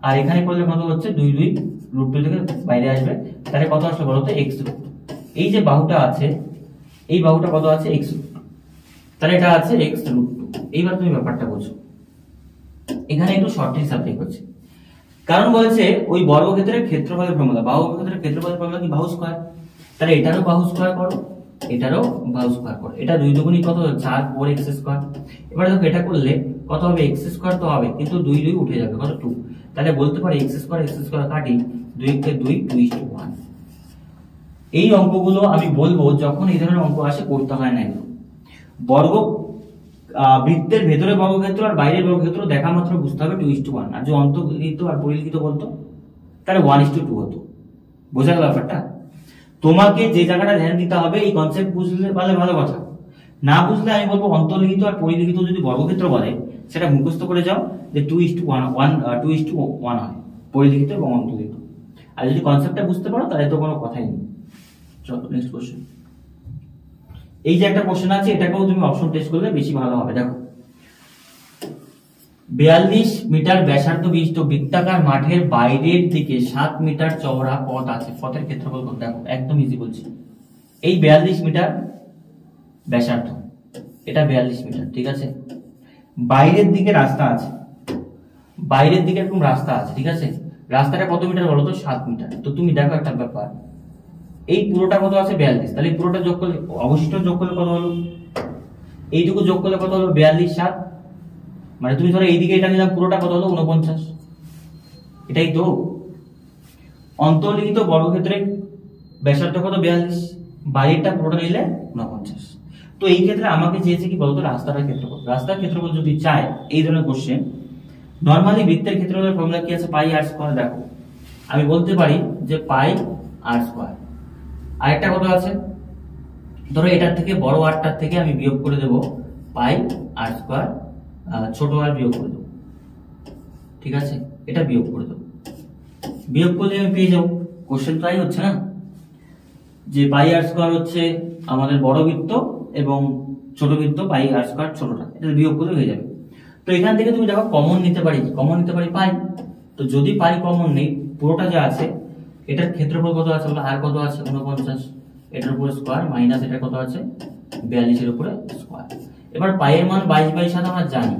S1: আর এখানে করলে কত হচ্ছে? 2 2, √2 থেকে বাইরে আসবে, তাহলে কত আসলে বলো তো? x √2। এই যে বাহুটা আছে, এই বাহুটা কত আছে? x √2, তাহলে এটা আছে x √2। এইবার তুমি ব্যাপারটা বোঝো, এখানে একটু শর্ট হিসাব করছে, কারণ বলেছে ওই বর্গক্ষেত্রের ক্ষেত্রফলের ফর্মুলা, বর্গক্ষেত্রের ক্ষেত্রফলের ফর্মুলা কি? বাহু স্কয়ার। তাহলে এটারও বাহু স্কয়ার করো, এটারও বাহু স্কয়ার করো, এটা 2 দুগুণই কত? 4 4x স্কয়ার। এবার দেখো এটা করলে কত হবে? x স্কয়ার তো হবে, কিন্তু 2 2 উঠে যাবে, কত? 2। তাহলে বলতে পারি x স্কয়ার কাটি, 2 কে 2 2:1। এই অঙ্কগুলো আমি বলবো যখন এই ধরনের অঙ্ক আসে করতে হয় না এগুলো। বর্গ বৃত্তের ভেতরে বর্গক্ষেত্র আর বাইরের বর্গক্ষেত্র দেখা মাত্র বুঝতে হবে 2:1, আর যে অন্তর্লিখিত আর পরিলিখিত বলতো তাহলে 1:2 হতো। বোঝা গেল ব্যাপারটা? তোমাকে যে জায়গাটা ধ্যান দিতে হবে, এই কনসেপ্ট বুঝলে পারলে ভালো কথা, না বুঝলে আমি বলবো অন্তর্লিখিত আর পরিলিখিত যদি বর্গক্ষেত্র বলে সেটা মুখস্থ করে যাও যে 2:1 হয় পরিলিখিত এবং অন্তর্লিখিত। আর যদি কনসেপ্টটা বুঝতে পারো তাহলে তো কোনো কথাই নেই। চলো নেক্সট কোশ্চেন। এই যে একটা কোশ্চেন আছে, এটাকেও তুমি অপশন টেস্ট করলে বেশি ভালো হবে। দেখো 42 মিটার ব্যাসার্ধ বিশিষ্ট বৃত্তাকার মাঠের বাইরের দিকে 7 মিটার চওড়া পথ আছে, পথের ক্ষেত্রফল কত? দেখো একদম ইজি বলছি, এই 42 মিটার ব্যাসার্ধ, এটা 42 মিটার, ঠিক আছে। বাইরের দিকে রাস্তা আছে, বাইরের দিকে এরকম রাস্তা আছে, ঠিক আছে। রাস্তাটা কত মিটার বলো তো? 7 মিটার। তো তুমি দেখো একটা ব্যাপার, এই পুরোটা কত আছে? 42। তাহলে এই পুরোটা যোগ করলে, অবশিষ্ট যোগ করলে কত হলো? এইটুকু যোগ করলে কত হলো? 42 7, মানে তুমি ধরো এইদিকে এটা নিলাম, পুরোটা কত হলো? 49। এটাই তো অন্তর্লিখিত বর্গক্ষেত্রে ব্যাসার্ধ কত? 42, বাইরেরটা পুরোটা নিলে 49। তো এই ক্ষেত্রে আমাকে চেয়েছে কি বলতো? রাস্তাটার ক্ষেত্রফল। রাস্তার ক্ষেত্রফল যদি চায় এই ধরনের কোশ্চেন, নরমালি বৃত্তের ক্ষেত্রফলের ফর্মুলা কি আছে? পাই আর স্কয়ার। দেখো আমি বলতে পারি যে পাই আর স্কয়ার। আরেকটা কত আছে? ধরো এটার থেকে বড় আরটার থেকে আমি বিয়োগ করে দেব পাই আর স্কয়ার, ছোট আর বিয়োগ করে দেব, ঠিক আছে। এটা বিয়োগ করে দেব, বিয়োগ করলে আমি পেয়ে যাবো, কোশ্চেন তাই হচ্ছে না, যে পাই আর স্কয়ার হচ্ছে আমাদের বড় বৃত্ত এবং ছোট বৃত্ত পাই আর স্কয়ার ছোটটা, এটা বিয়োগ করলে হয়ে যাবে। তো এখান থেকে তুমি দেখো কমন নিতে পারি, কমন নিতে পারি পাই। তো যদি পাই কমন নেই, পুরোটা যা আছে এটার ক্ষেত্রফল কত আছে? আর কত আছে? 49। এটার উপরে স্কয়ার মাইনাস এটা কত আছে? 42 এর উপরে স্কয়ার। এবার পাই এর মান 22/7 আমরা জানি,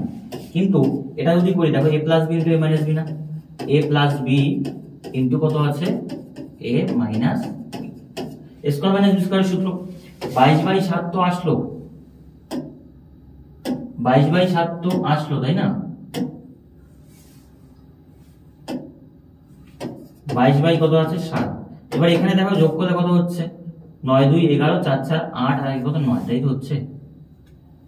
S1: কিন্তু এটা যদি করি দেখো a plus B into a minus b না, a প্লাস বি ইন্টু কত আছে? a minus b, square minus b স্কয়ারের সূত্র 22/7 তো আসলো, 22/7 তো আসলো, তাই না? 22 কত আছে? 7। এবার এখানে দেখো যোগ করলে কত হচ্ছে? 9 2 11 4 4 8 আর কত? 9, তাই তো হচ্ছে।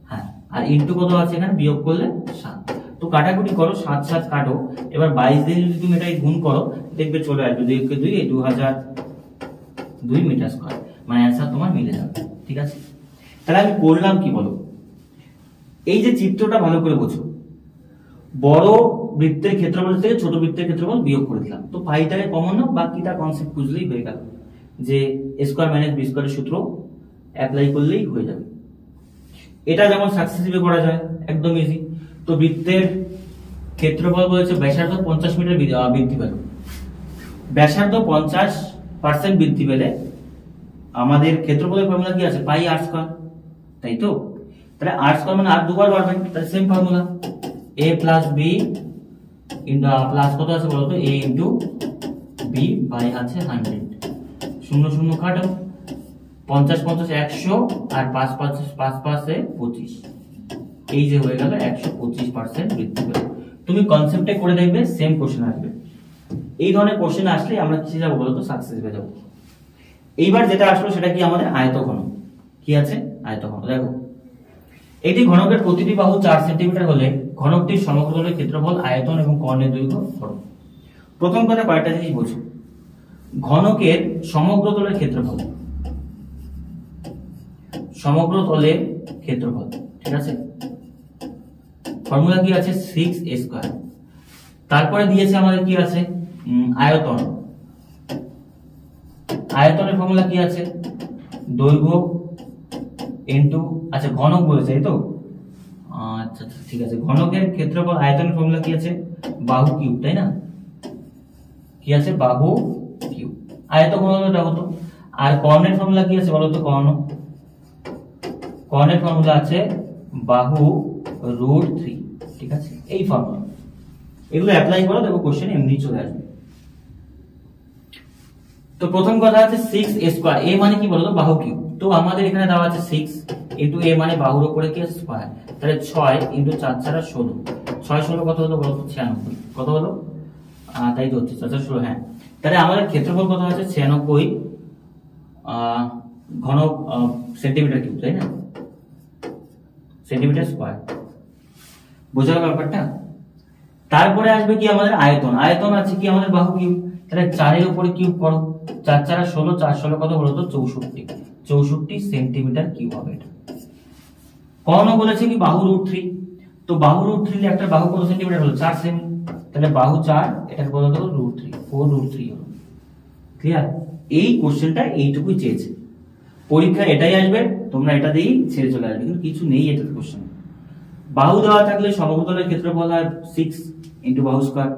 S1: হ্যাঁ, আর ইনটু কত আছে এখানে? বিয়োগ করলে 7। তো কাটাকুটি করো, 7 7 কাটো। এবার 22 দিয়ে যদি তুমি এটাই গুণ করো, দেখবে চলে আসবে 2 কে 2 2002 মিটার স্কয়ার, মানে অ্যানসার তোমার মিলে যাবে, ঠিক আছে। তাহলে আমি করলাম কি বলো? এই যে চিত্রটা ভালো করে বোঝো, বড় বৃত্তের ক্ষেত্রফল থেকে ছোট বৃত্তের ক্ষেত্রফল বিয়োগ করে দিলাম, তো পাইটাকে কমন নাও, বাকিটা কনসেপ্ট বুঝলেই হয়ে গেল, যে স্কয়ার মাইনাস বি স্কয়ারের সূত্র অ্যাপ্লাই করলেই হয়ে যাবে। এটা যেমন সাকসেসিভলি করা যায়, একদম ইজি। তো বৃত্তের ক্ষেত্রফল বলেছে ব্যাসার্ধ 50 মিটার বৃদ্ধি পেল, ব্যাসার্ধ 50% বৃদ্ধি পেলে আমাদের ক্ষেত্রফলের ফর্মুলা কি আছে? পাই আর স্কয়ার, তাই তো। তাহলে আর স্কয়ার মানে আর দুবার বাড়বে, তাহলে same formula a plus B into plus কত আছে বলতো? a ইন্টু বি বাই আছে 100, 0 0 কাটো, 50 50 100 আর 5 5 5 5 25, এই যে হয়ে গেল 125% বৃদ্ধি পেল। তুমি কনসেপ্টে করে দেখবে, সেম কোশ্চেন আসবে। এই ধরনের কোশ্চেন আসলে আমরা কিসে যাবো বলতো? সাকসেস হয়ে যাবো। এইবার যেটা আসলো সেটা কি? আমাদের আয়তঘন। কি আছে? আয়তঘন। দেখো এটি ঘনকের প্রতিটি বাহু 4 সেন্টিমিটার হলে ঘনকটির সমগ্রতলের ক্ষেত্রফল, আয়তন এবং কর্ণের দৈর্ঘ্য ধরো। প্রথম কথা কয়েকটা জিনিস বোঝো, ঘনকের সমগ্রতলের ক্ষেত্রফল, সমগ্রতলের ক্ষেত্রফল, ঠিক আছে। ফর্মুলা কি আছে? 6a square. তারপরে দিয়েছে আমাদের কি আছে? আয়তন। আয়তনের ফর্মুলা কি আছে? দৈর্ঘ্য ইনটু, আচ্ছা ঘনক বলেছে এই তো, আচ্ছা ঠিক আছে। ঘনকের ক্ষেত্রফল, আয়তনের ফর্মুলা কি আছে? বাহু কিউব, তাই না? কি আছে? বাহু কিউব। আয়তঘনটা হতো। আর কর্ণের ফর্মুলা কি আছে বলো তো? কর্ণ, কর্ণের ফর্মুলা আছে বাহু √3, ঠিক আছে। এই ফর্মুলা, এগুলো অ্যাপ্লাই করো, দেখো কোশ্চেন এমনি চলে আসবে। তো প্রথম কথা আছে 6a স্কয়ার, a মানে কি বলতো? বাহু কিউব। তো আমাদের এখানে দেওয়া আছে 6 ইনটু a মানে বাহুর উপরে কি? স্কয়ার। তাহলে 6 ইনটু 4 4 16, 6 16 কত হলো বলতো? 96। কত হলো? তাই তো হচ্ছে 4 4 16, হ্যাঁ। তাহলে আমাদের ক্ষেত্রফল কত আছে? 96 ঘন সেন্টিমিটার কিউব, তাই না? Centimetre square. বোঝা গেল ব্যাপারটা? তারপরে আসবে কি? আমাদের আয়তন। আয়তন আছে কি? আমাদের বাহু কিউব। তাহলে 4 এর উপরে কিউব করো, 4 4 16, 4 16 কত বলতো? 64, 64 সেন্টিমিটার কিউব হবে এটা। কর্ণ বলেছে কি? বাহু √3। তো বাহু √3 একটা বাহু কত সেন্টিমিটার হলো? 4 সেমি। তাহলে বাহু 4, এটার বলা হলো √3, 4 √3 হলো। ক্লিয়ার? এই কোশ্চেনটা এইটুকুই চেয়েছে। পরীক্ষায় এটাই আসবে, তোমরা এটা দিয়েই ছেড়ে চলে আসবে, কিন্তু কিছু নেই এটা কোশ্চেন। বাহু দেওয়া থাকলে সমগ্রতলের ক্ষেত্রফল হয় 6 ইন্টু বাহু স্কয়ার।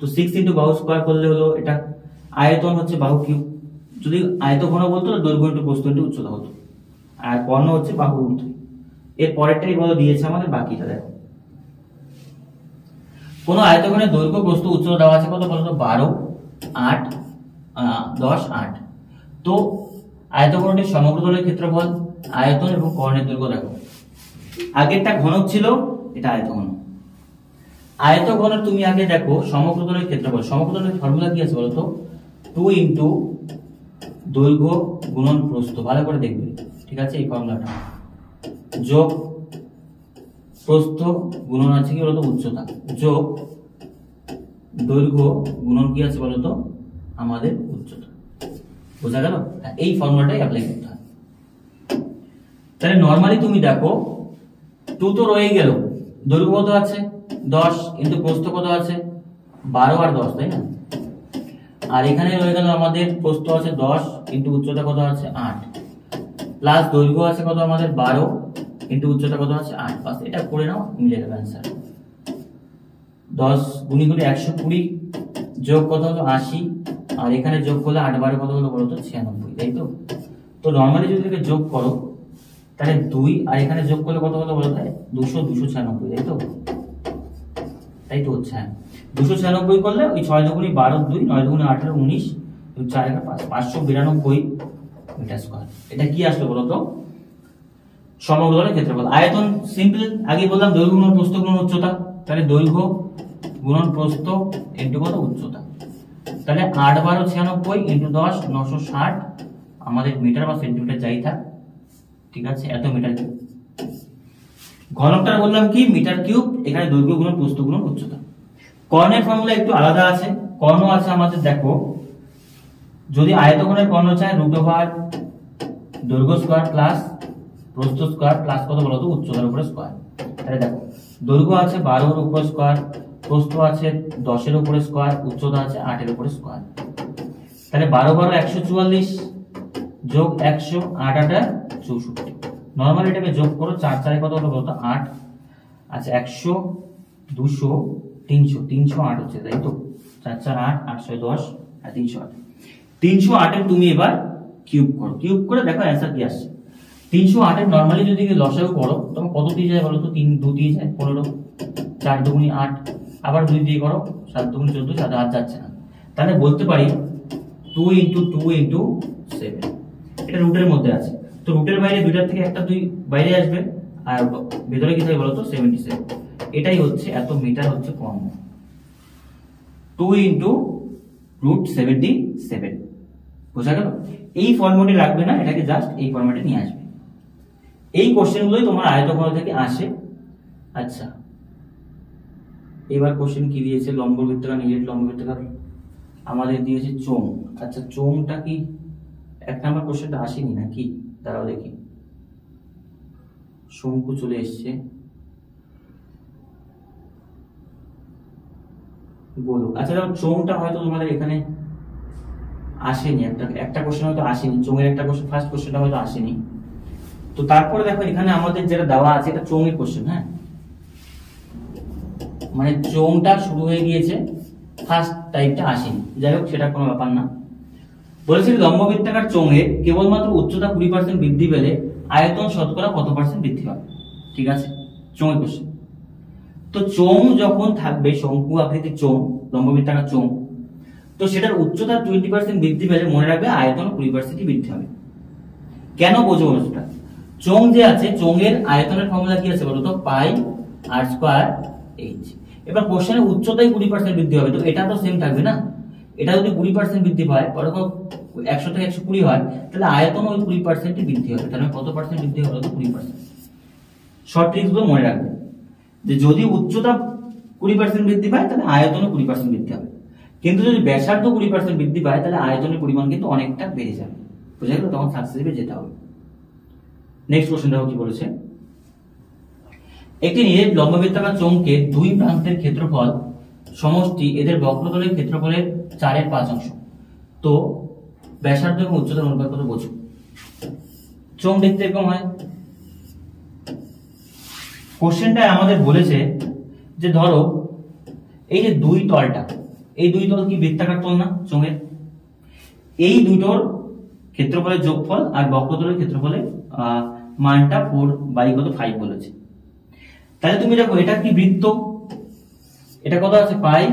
S1: তো 6 ইন্টু বাহু স্কয়ার করলে হলো এটা আয়তন হচ্ছে বাহু কিউব। যদি আয়তঘন বলতো দৈর্ঘ্য ইন্টু প্রস্থ ইন্টু উচ্চতা হতো, আর কর্ণ হচ্ছে বাহু রুট 3। এর পরেরটাই বলো দিয়েছে আমাদের, বাকিটা দেখো। কোন আয়তঘনের দৈর্ঘ্য প্রস্থ উচ্চতা দেওয়া আছে কত বলতো 12, 8, 10, 8। তো আয়তঘনটির সমগ্রতলের ক্ষেত্রফল, আয়তন এবং কর্ণের দৈর্ঘ্য দেখো। আগেরটা ঘনক ছিল, এটা আয়তঘন। আয়তঘনের তুমি আগে দেখো সমগ্রতলের ক্ষেত্রফল। সমগ্রতলের ফর্মুলা কি আছে বলতো 2 ইন্টু দৈর্ঘ্য গুণন প্রস্থ। ভালো করে দেখবে, ঠিক আছে? এই ফর্মুলাটা যোগ প্রস্থ গুণন আছে কি বলতো উচ্চতা, যোগ দৈর্ঘ্য গুণন কি আছে বলতো আমাদের উচ্চতা। বোঝা গেল? এই ফর্মুলাটাই অ্যাপ্লাই করতে হয়। তাহলে নরমালি তুমি দেখো 2 তো রয়ে গেল, দৈর্ঘ্য কত আছে 10 ইন্টু প্রস্থ কত আছে 12 আর 10, তাই না? আর এখানে রয়ে গেল আমাদের প্রস্থ আছে 10 ইন্টু উচ্চতা কত আছে 8, প্লাস দৈর্ঘ্য আছে কত আমাদের 12 ইন্টু উচ্চতা কত আছে 8। বাস এটা করে নাও, মিলে যাবে অ্যান্সার। 10 গুণি করে 120 যোগ কত হলো 80, আর এখানে যোগ করলে 8 12 কত হলো বলো তো 96, তাই তো? তো নরমালি যদি এটাকে যোগ করো তাহলে 2 আর এখানে যোগ করলে কত হলো বলো তো 200 296, তাই তো? তাই তো হচ্ছে, হ্যাঁ 296 করলে ওই 6 দুগুণি 12 2 9 দুগুণি 18 19 4 এর 5 592 মিটার স্কয়ার। এটা কি আসলো বলো তো সমগ্রতলের ক্ষেত্রফল। আয়তন সিম্পল, আগে বললাম দৈর্ঘ্য গুণন প্রস্থ গুণন উচ্চতা, তাহলে দৈর্ঘ্য গুণন প্রস্থ ইনটু কত উচ্চতা। তাহলে 8 12 96 ইনটু 10 960 আমাদের মিটার বা সেন্টিমিটার যাই থাক, ঠিক আছে? এত মিটার কিউব। ঘনকটা বললাম কি মিটার কিউব, এখানে দৈর্ঘ্য গুণন প্রস্থ গুণন উচ্চতা। কর্ণের ফর্মুলা একটু আলাদা আছে। কর্ণ আছে আমাদের দেখো, যদি আয়তঘনের কর্ণ চাই √, দৈর্ঘ্য স্কয়ার প্লাস প্রস্থ স্কয়ার প্লাস কত বলতো উচ্চতার উপরে স্কয়ার। তাহলে দেখো দৈর্ঘ্য আছে 12 এর উপরে স্কয়ার, প্রস্থ আছে 10 এর উপরে স্কয়ার, উচ্চতা আছে 8 এর উপরে স্কয়ার। তাহলে 12 12 144 যোগ 100 8 8 64। নরমালি এটাকে যোগ করো, 4 4 কত হলো বলতো 8। আচ্ছা 100 200 300 308 হচ্ছে, তাই তো? 4 4 8 8 6 10 আর 308। 308 এর তুমি এবার কিউব করো, কিউব করে দেখো অ্যানসার কি আসছে। 308 এর নরমালি যদি লসাগু করো তখন কত দিয়ে যায় বলো তো 3 2 দিয়ে যায় 15, 4 দুগুণি 8, আবার 2 দিয়ে করো 7 দুগুণি 14, 7 8 যাচ্ছে না। তাহলে বলতে পারি 2 ইনটু 2 ইনটু 7। এটা রুটের মধ্যে আছে, তো রুটের বাইরে দুইটার থেকে একটা 2 বাইরে আসবে, আর ভিতরে কি থাকে বলো তো 77। এটাই হচ্ছে এত মিটার হচ্ছে কর্ণ। 2 ইনটু √77। বোঝা গেল? এই ফরম্যাটে রাখবে না, এটাকে জাস্ট এই ফরম্যাটে নিয়ে আসবে। এই কোশ্চেনগুলোই তোমার আয়তঘন থেকে আসে। আচ্ছা এবার কোশ্চেন কি দিয়েছে, লম্ব বৃত্তাকার নিরেট লম্ব বৃত্তাকার আমাদের দিয়েছে চোঙ। আচ্ছা চোঙটা কি 1 নম্বর কোশ্চেনটা আসেনি নাকি? দাঁড়াও দেখি, শঙ্কু চলে এসছে, বলো। আচ্ছা দেখো চোঙটা হয়তো তোমাদের এখানে আসেনি, একটা কোশ্চেন হয়তো আসেনি, চোঙের একটা কোশ্চেন ফার্স্ট কোশ্চেনটা হয়তো আসেনি। তো তারপরে দেখো এখানে আমাদের যেটা দেওয়া আছে এটা চোঙের কোশ্চেন, হ্যাঁ মানে চোঙটা শুরু হয়ে গিয়েছে, ফার্স্ট টাইপটা আসেনি। যাই হোক সেটা কোনো ব্যাপার না। বলেছে লম্ব বৃত্তাকার চোঙে কেবলমাত্র উচ্চতা 20% বৃদ্ধি পেলে আয়তন শতকরা কত % বৃদ্ধি পাবে? ঠিক আছে, চোঙের কোশ্চেন। তো চোঙ যখন থাকবে শঙ্কু আকৃতির চোঙ, লম্ব বৃত্তাকার চোঙ, তো সেটার উচ্চতা 20% বৃদ্ধি পেলে মনে রাখবে আয়তন 20% বৃদ্ধি হবে। কেন বোঝো সেটা? চোঙ যে আছে, চোঙের আয়তনের ফর্মুলা কি আছে বলতো পাই r²h। এবার কোশ্চেনের উচ্চতাই 20% বৃদ্ধি হবে, তো এটা তো সেম থাকবে না। এটা যদি 20% বৃদ্ধি পায়, পরে 100 থেকে 120 হয়, তাহলে আয়তন ওই 20% বৃদ্ধি হবে। তাহলে কত % বৃদ্ধি হবে বলতো 20%। শর্ট ট্রিক্স গুলো মনে রাখবে যে যদি উচ্চতা 20% বৃদ্ধি পায় তাহলে আয়তনও 20% বৃদ্ধি হবে, কিন্তু যদি ব্যাসার্ধ 20% বৃদ্ধি পায় তাহলে আয়তনের পরিমাণ কিন্তু অনেকটা বেড়ে যাবে। বুঝা গেল? তখন সাকসেসিভে যেতে হবে। নেক্সট কোশ্চেনটা কি বলেছে, একটি নিরেট লম্ব বৃত্তাকার চোঙকে দুই প্রান্তের ক্ষেত্রফল সমষ্টি এদের বক্রতলের ক্ষেত্রফলের 4/5 অংশ। তো ব্যাসার্ধ এবং উচ্চতার অনুপাত কত বোঝো। চোঙ দেখতে এরকম হয়। কোশ্চেনটায় আমাদের বলেছে যে ধরো এই যে দুই তলটা, এই দুই তল কি বৃত্তাকার তল না চোঙের? এই দুটোর ক্ষেত্রফলের যোগফল আর বক্রতলের ক্ষেত্রফলের মানটা 4/5 বলেছে। তাহলে তুমি দেখো এটা কি বৃত্ত, এটা কত আছে পাই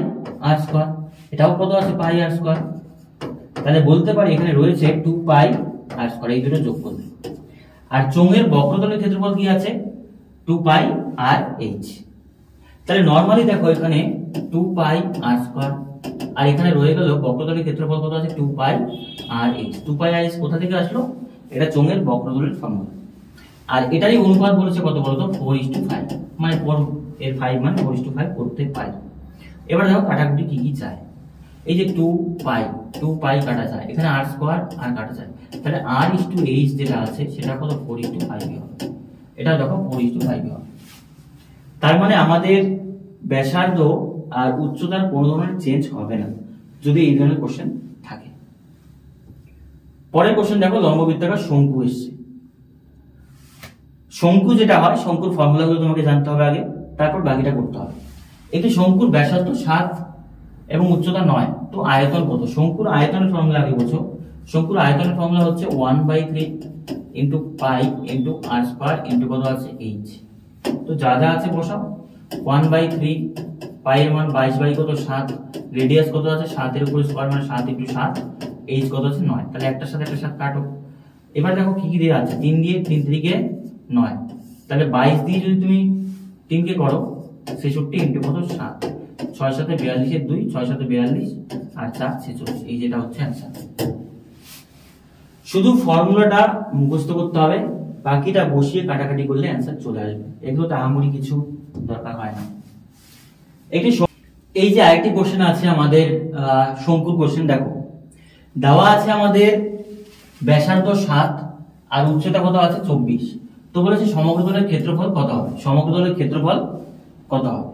S1: আর স্কয়ার, এটাও কত আছে পাই আর স্কয়ার। তাহলে বলতে পারি এখানে রয়েছে 2 পাই আর স্কয়ার, এই দুটো যোগ করবে। আর চোঙের বক্রতলের ক্ষেত্রফল কি আছে 2 পাই আর এইচ। তাহলে নরমালি দেখো এখানে 2 পাই আর স্কয়ার, আর এখানে রয়ে গেল বক্রতলের ক্ষেত্রফল কত আছে 2 পাই আর এইচ। 2 পাই আর এইচ কোথা থেকে আসলো? এটা চোঙের বক্রতলের ফর্মুলা। আর এটারই অনুপাত বলেছে কত বলতো 4:5, মানে 4 এর 5 মানে 4:5 করতে পারি। এবার দেখো কাটাকুটি কি কি চায়। এই যে 2 পাই কাটা যায়, এখানে আর স্কয়ার আর কাটা যায়, তাহলে r/h যেটা আছে সেটা কত 4:5 হবে। এটা দেখো 4:5 হবে। তার মানে আমাদের ব্যাসার্ধ আর উচ্চতার কোনো ধরনের চেঞ্জ হবে না যদি এই ধরনের কোশ্চেন থাকে। পরের কোশ্চেন দেখো, লম্ববৃত্তাকার শঙ্কু এসছে। শঙ্কু যেটা হয়, শঙ্কুর ফর্মুলাগুলো তোমাকে জানতে হবে আগে, তারপর বাকিটা করতে হবে। একটি শঙ্কুর ব্যাসার্ধ 7 এবং উচ্চতা 9, তো আয়তন কত? শঙ্কুর আয়তনের ফর্মুলা আগে বোঝো। শঙ্কুর আয়তনের ফর্মুলা হচ্ছে 1/3 ইন্টু পাই ইন্টু আর স্কয়ার ইন্টু কত আছে এইচ। তো যা যা আছে বসাও। 1/3 পাই এর মান 22/7, রেডিয়াস কত আছে 7 এর উপর স্কয়ার মানে 7 ইন্টু 7, এইচ কত আছে 9। তাহলে একটার সাথে একটা 7 কাটো। এবার দেখো কি কি দেওয়া আছে, 3 দিয়ে 3 3 9, তাহলে 22 দিয়ে যদি তুমি 3 কে করো 66 ইন্টু কত 7, 6 7 42 এর 2, 6 7 42 আর 4 46, এই যেটা হচ্ছে आंसर। শুধু ফর্মুলাটা মুখস্থ করতে হবে, বাকিটা বসিয়ে কাটাকাটি করলে आंसर চলে আসবে। এগুলো তো আহামরি কিছু দরকার হয় না। এই যে আরেকটি কোশ্চেন আছে আমাদের শঙ্কুর কোশ্চেন, দেখো দেওয়া আছে আমাদের ব্যাসার্ধ 7 আর উচ্চতা কত আছে 24, তো বলেছে সমগ্রতলের ক্ষেত্রফল কত হবে। সমগ্রতলের ক্ষেত্রফল কত হবে?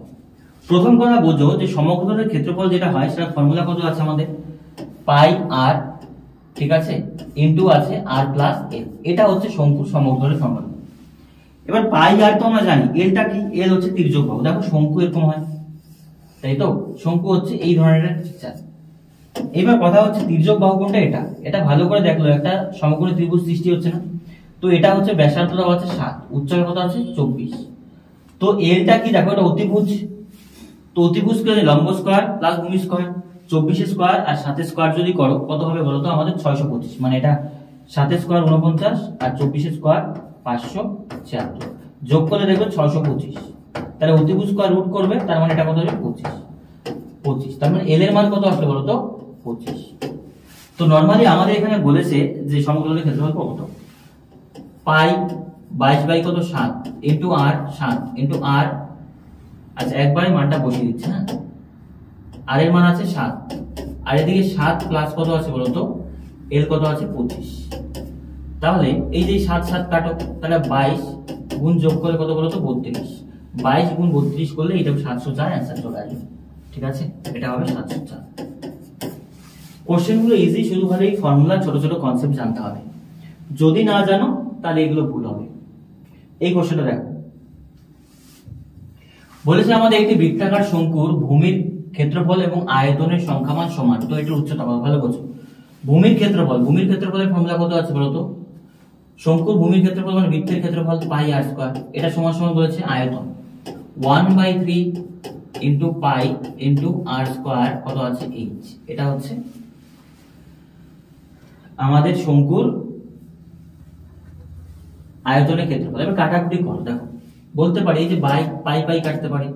S1: প্রথম কথা বোঝো যে সমগ্রতলের ক্ষেত্রফল যেটা হয় সেটা ফর্মুলা কত আছে আমাদের পাই আর, ঠিক আছে, ইনটু আছে আর প্লাস এল। এটা হচ্ছে শঙ্কুর সমগ্রতলের ফর্মুলা। এবার পাই আর তো আমরা জানি, এলটা কি? এল হচ্ছে তির্যক বাহু। দেখো শঙ্কু এরকম হয়, তাই তো? শঙ্কু হচ্ছে এই ধরনের স্ট্রাকচার। এবার কথা হচ্ছে তির্যক বাহু কোনটা? এটা। এটা ভালো করে দেখলো, একটা সমকোণী ত্রিভুজ সৃষ্টি হচ্ছে না? তো এটা হচ্ছে ব্যাসার্ধ দেওয়া আছে 7, উচ্চতা কত আছে 24। তো এলটা কি? দেখো এটা অতিভুজ, তো অতিভুজ কি আছে লম্ব স্কয়ার প্লাস ভূমি স্কয়ার, 24 স্কয়ার আর 7 স্কয়ার যদি করো কত হবে বলো তো আমাদের 625, মানে এটা 7 স্কয়ার 49 আর 24 স্কয়ার 576, যোগ করলে দেখবে 625। তাহলে অতিভুজ স্কয়ার রুট করবে, তার মানে এটা কত হবে 25। তার মানে এল এর মান কত আসলে বলো তো 25। তো নরমালি আমাদের এখানে বলেছে যে সমগ্রতলের ক্ষেত্রফল কত, পাই 22/7 ইনটু আর 7 ইনটু আর, আচ্ছা একবারে মানটা বসিয়ে দিচ্ছি। হ্যাঁ, আর এর মান আছে 7 আর এদিকে 7 প্লাস কত আছে বলো তো এল কত আছে 25। তাহলে এই যে 7 7 কাটো, তাহলে 22 গুণ যোগ করে কত বলো তো 32, 22 গুণ 32 করলে এটা 704 आंसर চলে আসবে। ঠিক আছে, এটা হবে 704। কোশ্চেনগুলো ইজি, শুধু ভালো এই ফর্মুলা ছোট ছোট কনসেপ্ট জানতে হবে। যদি না জানো তাহলে এগুলো ভুল হবে। এই কোশ্চেনটা দেখো, বলেছে আমাদের একটি বৃত্তাকার শঙ্কুর ভূমির ক্ষেত্রফল এবং আয়তনের সংখ্যামান সমান, তো এটার উচ্চতা ভালো বোঝো। ভূমির ক্ষেত্রফলের ফর্মুলা কত আছে বলতো? শঙ্কুর ভূমির ক্ষেত্রফল মানে বৃত্তের ক্ষেত্রফল পাই আর স্কয়ার, এটা সমান সমান বলেছে আয়তন 1/3 ইনটু পাই ইনটু আর স্কয়ার কত আছে এইচ। এটা হচ্ছে আমাদের শঙ্কুর আয়তনের ক্ষেত্রফল। এবার কাটাকুটি করো, দেখো বলতে পারি এই যে পাই পাই কাটতে পারি,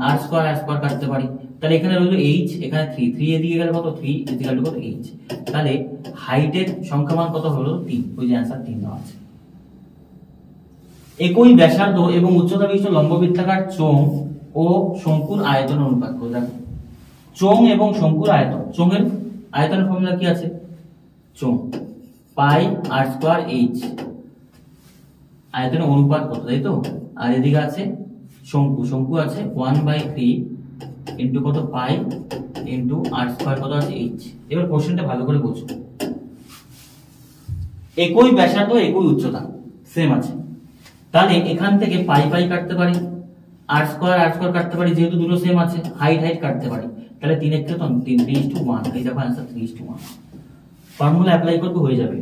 S1: আর স্কয়ার কাটতে পারি, তাহলে এখানে রইল এইচ, এখানে 3 এদিকে গেলে কত 3 ইকুয়াল টু কত এইচ। তাহলে হাইটের সংখ্যামান কত হলো 3, ওই যে आंसर 3 দেওয়া আছে। একই ব্যাসার্ধ এবং উচ্চতা বিশিষ্ট লম্ববৃত্তাকার চোঙ ও শঙ্কুর আয়তন অনুপাত করে। দেখো চোঙ এবং শঙ্কুর আয়তন, চোঙের আয়তনের ফর্মুলা কি আছে? চোঙ পাই আর স্কয়ার এইচ, আয়তনের অনুপাত কত, তাই তো? আর এদিকে আছে শঙ্কু আছে 1/3 ইনটু কত পাই ইনটু আর স্কয়ার কত আছে এইচ। এবার কোশ্চেনটা ভালো করে বোঝো। একই ব্যাসার্ধ একই উচ্চতা সেম আছে, তাহলে এখান থেকে পাই পাই কাটতে পারি, আর স্কয়ার কাটতে পারি, যেহেতু দুটো সেম আছে, হাইট কাটতে পারি, তাহলে 3 এর থেকে 3 3:1, এই দেখো आंसर 3:1। ফর্মুলা অ্যাপ্লাই করতে হয়ে যাবে।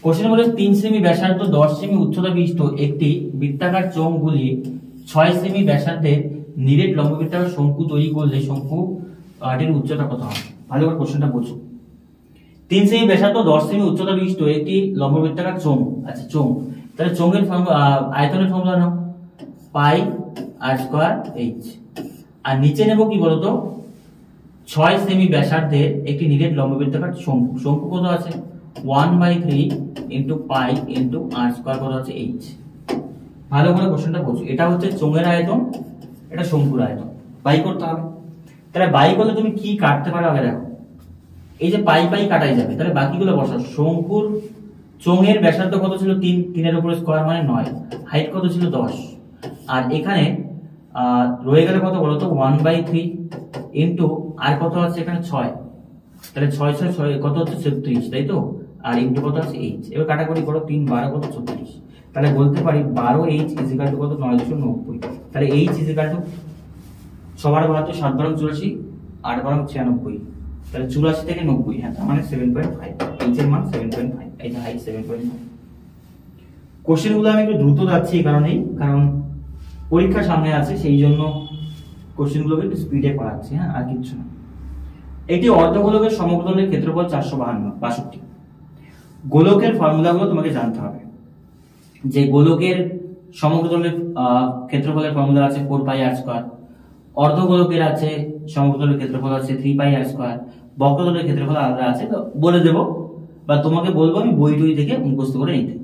S1: কোশ্চেন বলে 3 সেমি ব্যাসার্ধ 10 সেমি উচ্চতা বিশিষ্ট একটি বৃত্তাকার চোঙ গুলি 6 সেমি ব্যাসার্ধের নিরেট লম্ববৃত্তাকার শঙ্কু তৈরি করলে শঙ্কুটির উচ্চতা কত হবে? ভালো করে কোশ্চেনটা বোঝো। 3 সেমি ব্যাসার্ধ 10 সেমি উচ্চতা বিশিষ্ট একটি লম্ববৃত্তাকার চোঙ, আচ্ছা চোঙ, তাহলে চোঙের আয়তনের ফর্মুলা নাও পাই আর স্কয়ার এইচ, আর নিচে নেব কি বলতো 6 সেমি ব্যাসার্ধের একটি নিরেট লম্ববৃত্তাকার শঙ্কু। শঙ্কু কত আছে 1/3 ইনটু পাই ইনটু আর স্কয়ার কত আছে এইচ। ভালো করে কোশ্চেনটা বোঝো, এটা হচ্ছে চোঙের আয়তন, এটা শঙ্কুর আয়তন, বাই করতে হবে। তাহলে বাই করলে তুমি কি কাটতে পারো আগে দেখো, এই যে পাই পাই কাটাই যাবে, তাহলে বাকিগুলো বসাও। শঙ্কুর চোঙের ব্যাসার্ধ কত ছিল 3, 3 এর উপরে স্কয়ার মানে 9, হাইট কত ছিল 10, আর এখানে রয়ে গেল কত বলতো 1/3 ইনটু আর কত আছে এখানে 6, তাহলে 6 6 6 কত হচ্ছে 36, তাই তো, আর ইনটু কত আছে এইচ। এবার কাটাকুটি করো, 3 12 কত 34, তাহলে বলতে পারি 12h ইজিক্যাল টু কত 990। তাহলে এইচ ইজিক্যাল টু 6 বার 72, 7 বার 84, 8 বার 96, তাহলে 84 থেকে 90, হ্যাঁ তার মানে 7.5, এইচ এর মান 7.5, এই যে হাইট 7.5। কোশ্চেন গুলো আমি একটু দ্রুত যাচ্ছি এই কারণেই, কারণ পরীক্ষা সামনে আছে, সেই জন্য কোশ্চেন গুলোকে একটু স্পিডে পড়াচ্ছি, হ্যাঁ আর কিছু না। একটি অর্ধগোলকের সমগ্রতলের ক্ষেত্রফল 462। গোলকের ফর্মুলাগুলো তোমাকে জানতে হবে। যে গোলকের সমগ্রতলের ক্ষেত্রফলের ফর্মুলা আছে 4 পাই আর স্কয়ার, অর্ধগোলকের আছে সমগ্রতলের ক্ষেত্রফল আছে 3 পাই আর স্কয়ার, বক্রতলের ক্ষেত্রফল আলাদা আছে, তো বলে দেব বা তোমাকে বলবো আমি বই টই থেকে মুখস্থ করে নিতে।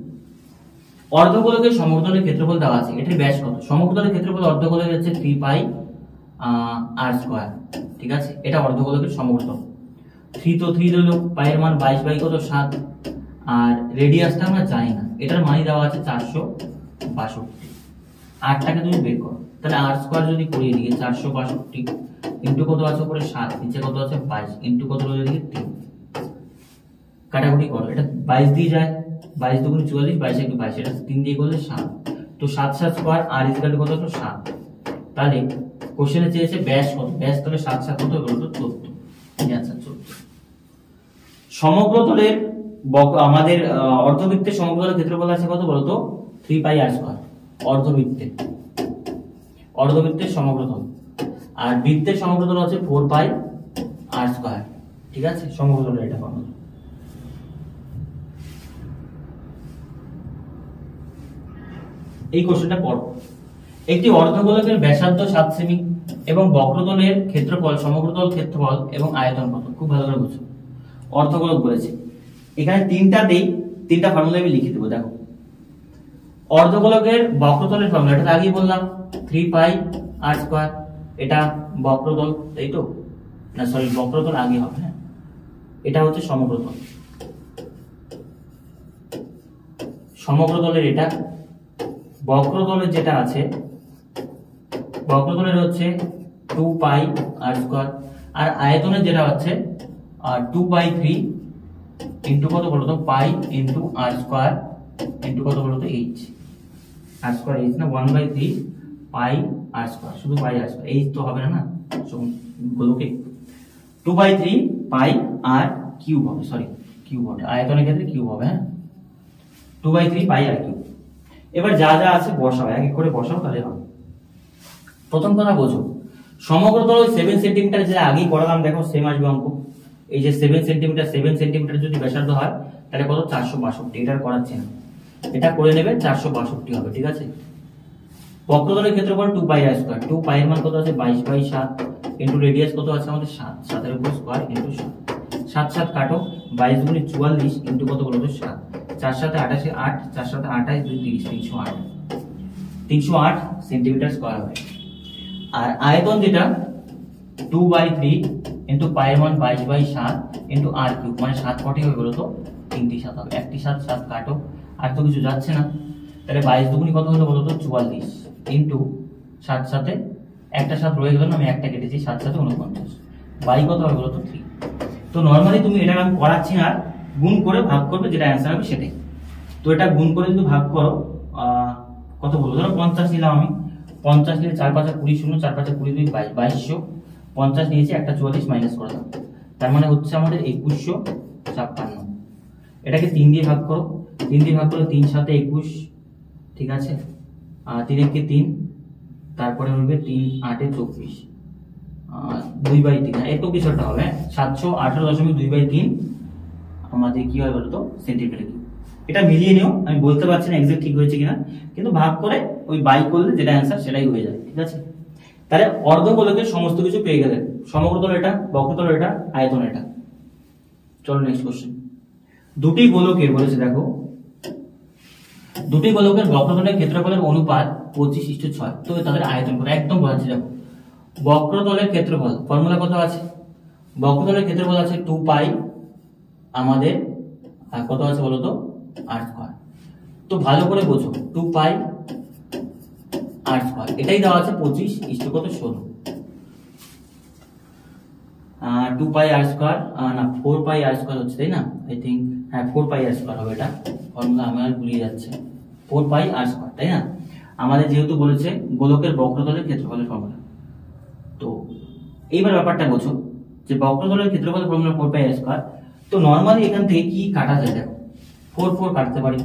S1: অর্ধগোলকের সমগ্রতলের ক্ষেত্রফল দেওয়া আছে, এটার ব্যাস কত? সমগ্রতলের ক্ষেত্রফল অর্ধগোলকের হচ্ছে 3 পাই আর স্কয়ার, ঠিক আছে, এটা অর্ধগোলকের সমগ্রতল। 3 তো 3 দিল, পাই এর মান 22 বাই কত 7, আর রেডিয়াসটা আমরা জানি না, এটার মানই দেওয়া আছে 462। 8টাকে তুমি বের করো, তাহলে আর স্কয়ার যদি করি এদিকে 462 ইনটু কত আছে উপরে 7, নিচে কত আছে 22 ইনটু কত রইল এদিকে 3, কাটাকুটি করো, এটা 22 দিয়ে যায়, 22 দুগুণ 44, 22 একটু 22, এটা 3 দিয়ে করলে 7, তো 7 7 স্কয়ার আর ইকুয়াল টু কত হলো 7। তাহলে কোশ্চেনে চেয়েছে ব্যাস কত, ব্যাস তাহলে 7 7 কত হলো 14, আচ্ছা 14। সমগ্রতলের আমাদের অর্ধবৃত্তের সমগ্রতলের ক্ষেত্রফল আছে কত বলতো 3 পাই আর স্কয়ার, অর্ধবৃত্তের সমগ্রতল, আর বৃত্তের সমগ্রতল আছে 4 পাই আর স্কয়ার, ঠিক আছে, সমগ্রতলের এটা ফর্মুলা। এই কোশ্চেনটা পড়ো। একটি অর্ধগোলকের ব্যাসার্ধ 7 সেমি এবং বক্রতলের ক্ষেত্রফল সমগ্রতল ক্ষেত্রফল এবং আয়তন কত? খুব ভালো করে বুঝো, অর্ধগোলক বলেছে, এখানে তিনটা ফর্মুলা আমি লিখে দেবো। দেখো অর্ধগোলকের বক্রতলের ফর্মুলা, এটা আগেই বললাম 3 পাই আর স্কয়ার, এটা বক্রতল, তাই তো, না সরি বক্রতল আগে হবে, হ্যাঁ এটা হচ্ছে সমগ্রতল, সমগ্রতলের এটা, বক্রতলের যেটা আছে বক্রতলের হচ্ছে 2 পাই আর স্কয়ার, আর আয়তনের যেটা হচ্ছে 2/3 ইনটু কত বলতো পাই ইনটু আর স্কয়ার ইনটু কত বলতো এইচ, আর স্কয়ার এইচ না 1/3 পাই আর স্কয়ার, শুধু পাই আর স্কয়ার, এইচ তো হবে না, গোলকে 2/3 পাই আর কিউব হবে, সরি কিউব হবে, আয়তনের ক্ষেত্রে কিউব হবে, হ্যাঁ 2/3 পাই আর কিউব। এবার যা যা আছে বসাও, এক এক করে বসাও তাহলে হবে। প্রথম কথা বোঝো, সমগ্রতল 7 সেন্টিমিটার যেটা আগেই করালাম, দেখো সেম আসবে অঙ্ক, এই যে 7 সেন্টিমিটার যদি ব্যাসার্ধ হয় তাহলে কত 462, এটা করাচ্ছি না, এটা করে নেবে 462 হবে, ঠিক আছে। বক্রতলের ক্ষেত্রফল 2 পাই আর স্কয়ার, 2 পাই এর মান কত আছে 22/7 ইনটু রেডিয়াস কত আছে আমাদের 7, 7 এর উপর স্কয়ার ইনটু 7, 7 7 কাটো, 22 গুণে 44 ইনটু কত বলতো 7, 4 7 28 8, 4 7 28 2 30, 308 সেন্টিমিটার স্কয়ার হবে। আর আয়তন যেটা 2/3 ইনটু পাই এর মান 22/7 ইনটু আর কিউব, মানে 7 কটি হয়ে গেল তো 3টি 7 হবে, একটি 7 7 কাটো, আর তো কিছু যাচ্ছে না, তাহলে 22 দুগুণে কত হলো বলো তো 44 ইনটু 7 7 একটা 7 রয়ে গেল না, আমি একটা কেটেছি, 7 7 49, বাই কত হবে বলো তো 3। তো নরমালি তুমি এটা আমি করাচ্ছি না, গুণ করে ভাগ করবে, যেটা অ্যান্সার হবে সেটাই। তো এটা গুণ করে যদি ভাগ করো কত বলবো, ধরো 50 নিলাম আমি, 50 নিয়ে 4 5 20 শূন্য, 4 5 20 2 2200, 50 নিয়েছি, একটা 44 মাইনাস করে দাও, তার মানে হচ্ছে আমাদের 2156। এটাকে 3 দিয়ে ভাগ করো, 3 দিয়ে ভাগ করলে 3 7 21, ঠিক আছে, 3 1 3, তারপরে হবে 3 8 24, 2/3, একটু কিছুটা হবে 718.2/3 আমাদের কি হয় বলতো সেন্টিমিটার কিউব। এটা মিলিয়ে নিও, আমি বলতে পারছি না এক্সাক্ট ঠিক হয়েছে কিনা, কিন্তু ভাগ করে ওই বাই করলে যেটা অ্যান্সার সেটাই হয়ে যায়, ঠিক আছে। তাহলে অর্ধগোলকের সমস্ত কিছু পেয়ে গেলেন, সমগ্রতল এটা, বক্রতল এটা, আয়তন এটা। চলো নেক্সট কোশ্চেন। দুটি গোলকের বলেছে, দেখো দুটি গোলকের বক্রতলের ক্ষেত্রফলের অনুপাত 25:6, তো তাদের আয়তন কত, একদম বোঝাচ্ছি। দেখো বক্রতলের ক্ষেত্রফল ফর্মুলা কত আছে, বক্রতলের ক্ষেত্রফল আছে 2 পাই আমাদের, আর কত আছে বলতো r স্কয়ার। তো ভালো করে বোঝো, 2 পাই r স্কয়ার, এটাই দেওয়া আছে 25:16, 2 পাই r স্কয়ার না 4 পাই r স্কয়ার হচ্ছে, তাই না, আই থিংক, হ্যাঁ 4 পাই r স্কয়ার হবে, এটা ফর্মুলা আমার ভুলিয়ে যাচ্ছে, 4 পাই r স্কয়ার, তাই না। আমাদের যেহেতু বলেছে গোলকের বক্রতলের ক্ষেত্রফলের ফর্মুলা, তো এইবার ব্যাপারটা বোঝো যে বক্রতলের ক্ষেত্রফলের ফর্মুলা 4 পাই r স্কয়ার। তো নরমালি এখান থেকে কি কাটা যায়, দেখো 4 4 কাটতে পারি,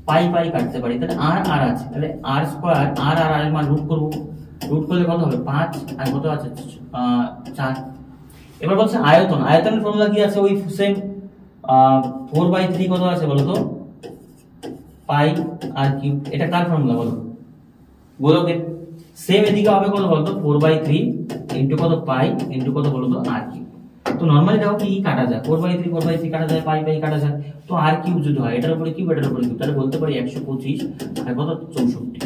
S1: পাই পাই কাটতে পারি, তাহলে r r আছে, তাহলে r স্কয়ার, r r এর মান রুট করব, রুট করলে কত হবে 5, আর কত আছে 4। এবার বলছে আয়তন, আয়তনের ফর্মুলা কি আছে, ওই সেম 4/3 কত আছে বলো তো পাই আর কিউব, এটা কার ফর্মুলা বলো, গোলকের। সেম এদিকে হবে কত বলতো 4/3 ইনটু কত পাই ইনটু কত বলো তো আর কিউব। তো নরমালি দেখো কি কাটা যায়, 4/3 কাটা যায়, পাই পাই কাটা যায়, তো আর কিউব যদি হয় এটার উপরে কিউব এটার উপরে কিউব, তাহলে বলতে পারি 125 আর কত 64,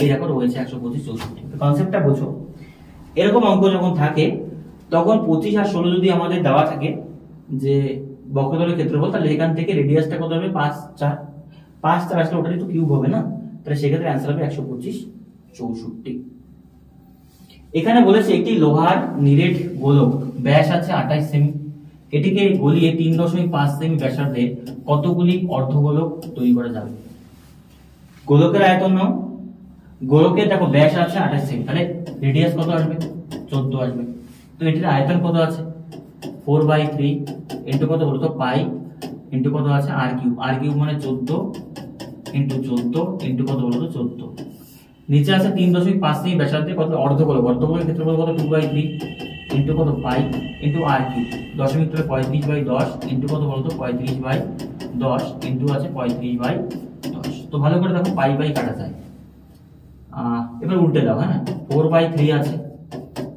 S1: এই দেখো রয়েছে 125 64। তো কনসেপ্টটা বোঝো, এরকম অঙ্ক যখন থাকে তখন 25 আর 16 যদি আমাদের দেওয়া থাকে যে বক্রতলের ক্ষেত্রফল, তাহলে এখান থেকে রেডিয়াসটা কত হবে 5 4, 5 4 আসলে ওটারই তো কিউব হবে না, তাহলে সেক্ষেত্রে অ্যান্সার হবে 125 64। এখানে বলেছে একটি লোহার নিরেট গোলক ব্যাস আছে 28 সেমি, এটিকে গলিয়ে 3.5 সেমি ব্যাসার্ধে কতগুলি অর্ধগোলক তৈরি করা যাবে। গোলকের আয়তন নাও, গোলকের দেখো ব্যাস আছে 28 সেমি, তাহলে রেডিয়াস কত আসবে 14 আসবে, তো এটির আয়তন কত আছে 4/3 ইনটু কত বলতো পাই ইনটু কত আছে r কিউব মানে 14 ইনটু 14 ইনটু কত বলতো 14, নিচে আছে 3.5 সেমি ব্যাসার্ধে কত অর্ধগোলক, অর্ধগোলকের ক্ষেত্রফল কত 2/3 ইনটু কত পাই ইনটু r কিউব, দশমিক তলে 35/10 ইনটু কত বলতো 35/10 ইনটু আছে 35/10। তো ভালো করে দেখো পাই পাই কাটা যায়, এবার উল্টে দাও, হ্যাঁ 4/3 আছে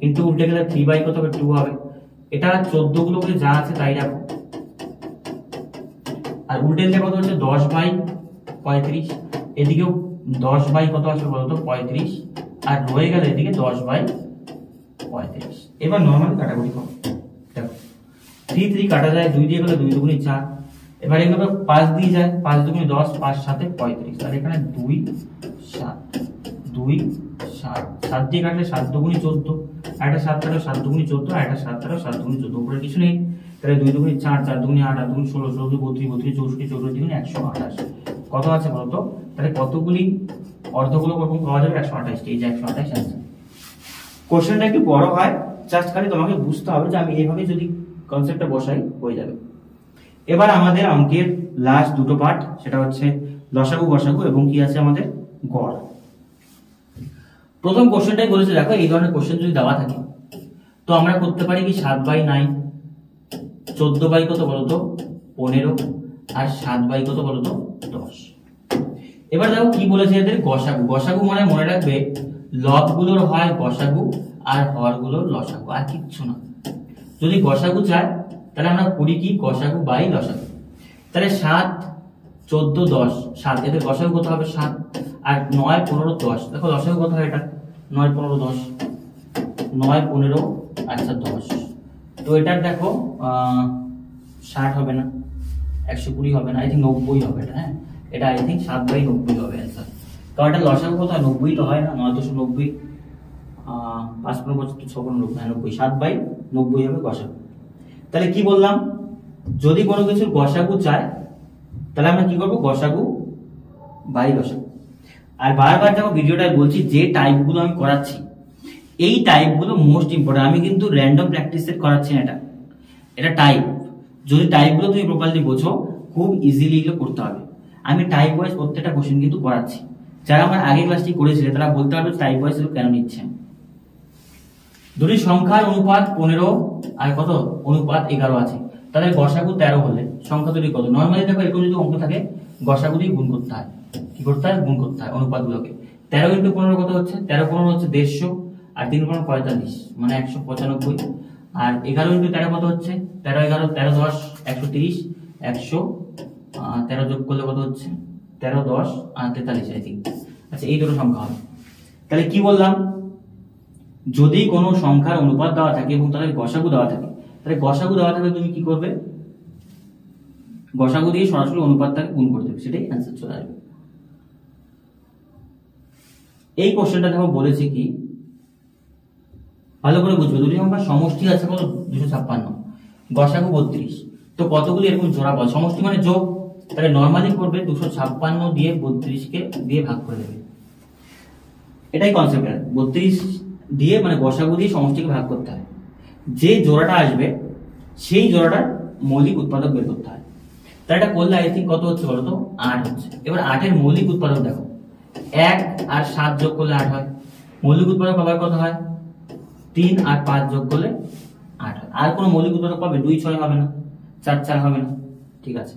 S1: ইনটু উল্টে গেলে 3 কত হবে 2 হবে, এটা 14 গুলো করে যা আছে তাই রাখো, আর উল্টে দিলে কত হচ্ছে 10/35, এদিকেও 10 কত আসবে বলতো 35, আর রয়ে গেল এদিকে 10/35। এবার নরমালি কাটাকুটি করো, দেখো 3 3 কাটা যায়, 2 দিয়ে গেলে 2 দুগুণে 4, এবার এগুলো 5 দিয়ে যায়, 5 দুগুণে 10, 5 7 35, আর এখানে 2 7 2 7 7 দিয়ে কাটলে 7 দুগুণে 14, আর এটা 7 কাটো 7 দুগুণে 14, আর এটা 7 কাটো 7 দুগুণে 14, উপরে কিছু নেই, তাহলে 2 দুগুণে 4 4 দুগুণে 8 8 দুগুণে 16 16 32 32 64 64 দুগুণে 128, কত আছে বলতো, তাহলে কতগুলি অর্ধগোলক ওরকম পাওয়া যাবে 128, এই যে 128 আছে। কোশ্চেনটা একটু বড় হয়, জাস্ট খালি তোমাকে বুঝতে হবে যে আমি এইভাবে যদি কনসেপ্টটা বসাই হয়ে যাবে। এবার আমাদের অঙ্কের লাস্ট দুটো পার্ট, সেটা হচ্ছে লসাগু গসাগু এবং কি আছে আমাদের গড়। প্রথম কোশ্চেনটাই বলেছে, দেখো এই ধরনের কোশ্চেন যদি দেওয়া থাকে তো আমরা করতে পারি কি 7/9, 14 কত বলতো 15, আর 7 কত বলতো 10। এবার দেখো কি বলেছে এদের গসাগু, গসাগু মানে মনে রাখবে লব গুলোর হয় গসাগু আর হর গুলোর লসাগু, আর কিচ্ছু না। যদি গসাগু চায় তাহলে আমরা করি কি গসাগু বাই লসাগু, তাহলে 7 14 10 7, এদের গসাগু কত হবে 7, আর 9 15 10, দেখো লসাগু কত হয় এটা 9 15 10, 9 15 আচ্ছা 10, তো এটার দেখো 60 হবে না, 120 হবে না, আই থিঙ্ক 90 হবে এটা, হ্যাঁ এটা আই থিঙ্ক 7/90 হবে অ্যান্সার, কারণ এটা লসাগু কত হয় 90 তো হয় না, 9/90 5 15 75 96 90, 7/90 হবে গসাগু। তাহলে কি বললাম যদি কোনো কিছুর গসাগু চায় তাহলে আমরা কি করবো, গসাগু বাই লসাগু। আর বারবার দেখো ভিডিওটায় বলছি যে টাইপগুলো আমি করাচ্ছি এই টাইপগুলো মোস্ট ইম্পর্টেন্ট। আমি কিন্তু র্যান্ডম প্র্যাকটিস সেট করাচ্ছি না, এটা টাইপ। যদি টাইপগুলো তুমি প্রপারলি বোঝো খুব ইজিলি এগুলো করতে হবে। আমি টাইপ ওয়াইজ প্রত্যেকটা কোশ্চেন কিন্তু করাচ্ছি। যারা আমার আগে ক্লাসটি করেছিল তারা বলতে পারবে টাইপ ওয়াইজ কেন নিচ্ছেন। দুটি সংখ্যার অনুপাত 15 আর কত অনুপাত 11 আছে, তাহলে গসাগু 13 হলে সংখ্যা দুটি কত? নর্মালি দেখো এরকম যদি অঙ্ক থাকে গসাগু দিয়ে গুণ করতে হয়। কি করতে হয়? গুণ করতে হয় অনুপাতগুলোকে। 13 × 15 কত হচ্ছে? 13 × 15 হচ্ছে 150 আর 3 × 15 45 মানে 195। আর 11 × 13 কত হচ্ছে? 13 11 13 10 130 113 যোগ করলে কত হচ্ছে? 13 10 আর 43 আই থিঙ্ক। আচ্ছা এই দুটো সংখ্যা হবে। তাহলে কি বললাম, যদি কোনো সংখ্যার অনুপাত দেওয়া থাকে এবং তাদের গসাগু দেওয়া থাকে, তাহলে গসাগু দেওয়া থাকলে তুমি কি করবে? গসাগু দিয়ে সরাসরি অনুপাতটাকে গুণ করে দেবে, সেটাই অ্যান্সার চলে আসবে। এই কোশ্চেনটা দেখো বলেছে কি, ভালো করে বুঝবে। দুটি সংখ্যার সমষ্টি আছে কত? 256, গসাগু 32। তো কতগুলি এরকম জোড়া বল, সমষ্টি মানে যোগ, তাহলে নরমালি করবে 256 দিয়ে 32 কে দিয়ে ভাগ করে দেবে। এটাই কনসেপ্ট। 32 দিয়ে মানে গসাগু দিয়ে সমষ্টিকে ভাগ করতে হয়। যে জোড়াটা আসবে সেই জোড়াটার মৌলিক উৎপাদক বের করতে হয়। তাই এটা করলে আই থিঙ্ক কত হচ্ছে বলো তো? 8 হচ্ছে। এবার 8 এর মৌলিক উৎপাদক দেখো, 1 আর 7 যোগ করলে 8 হয়। মৌলিক উৎপাদক আবার কত হয়? 3 আর 5 যোগ করলে 8 হয়। আর কোনো মৌলিক উৎপাদক পাবে? 2 6 হবে না, 4 4 হবে না। ঠিক আছে,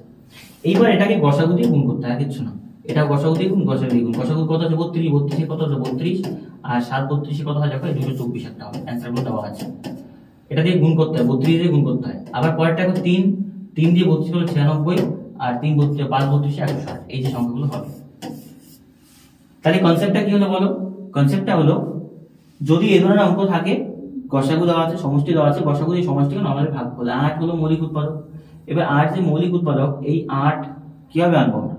S1: এইবার এটাকে গসাগু দিয়ে গুণ করতে হয়, কিচ্ছু না। এটা গসাগু দিয়ে গুণ, গসাগু দিয়ে গুণ। গসাগু কত আছে? 32, 32 এ কত আছে? 32 আর 7 32 এ কত হয়? দেখো 224 একটা হবে। অ্যানসার গুলো দেওয়া আছে। এটা দিয়ে গুণ করতে হয়, 32 দিয়ে গুণ করতে হয়। আবার পরেরটা দেখো 3 3 দিয়ে 32 করলে 96 আর 3 32 5 32 160। এই যে সংখ্যাগুলো হবে। তাহলে কনসেপ্টটা কি হলো বলো? কনসেপ্টটা হলো যদি এই ধরনের অঙ্ক থাকে, গসাগু দেওয়া আছে, সমষ্টি দেওয়া আছে, গসাগু দিয়ে সমষ্টিকে নরমালি ভাগ করলে 8 হলো মৌলিক উৎপাদক। এবার 8 যে মৌলিক উৎপাদক, এই 8 কিভাবে আনবো আমরা?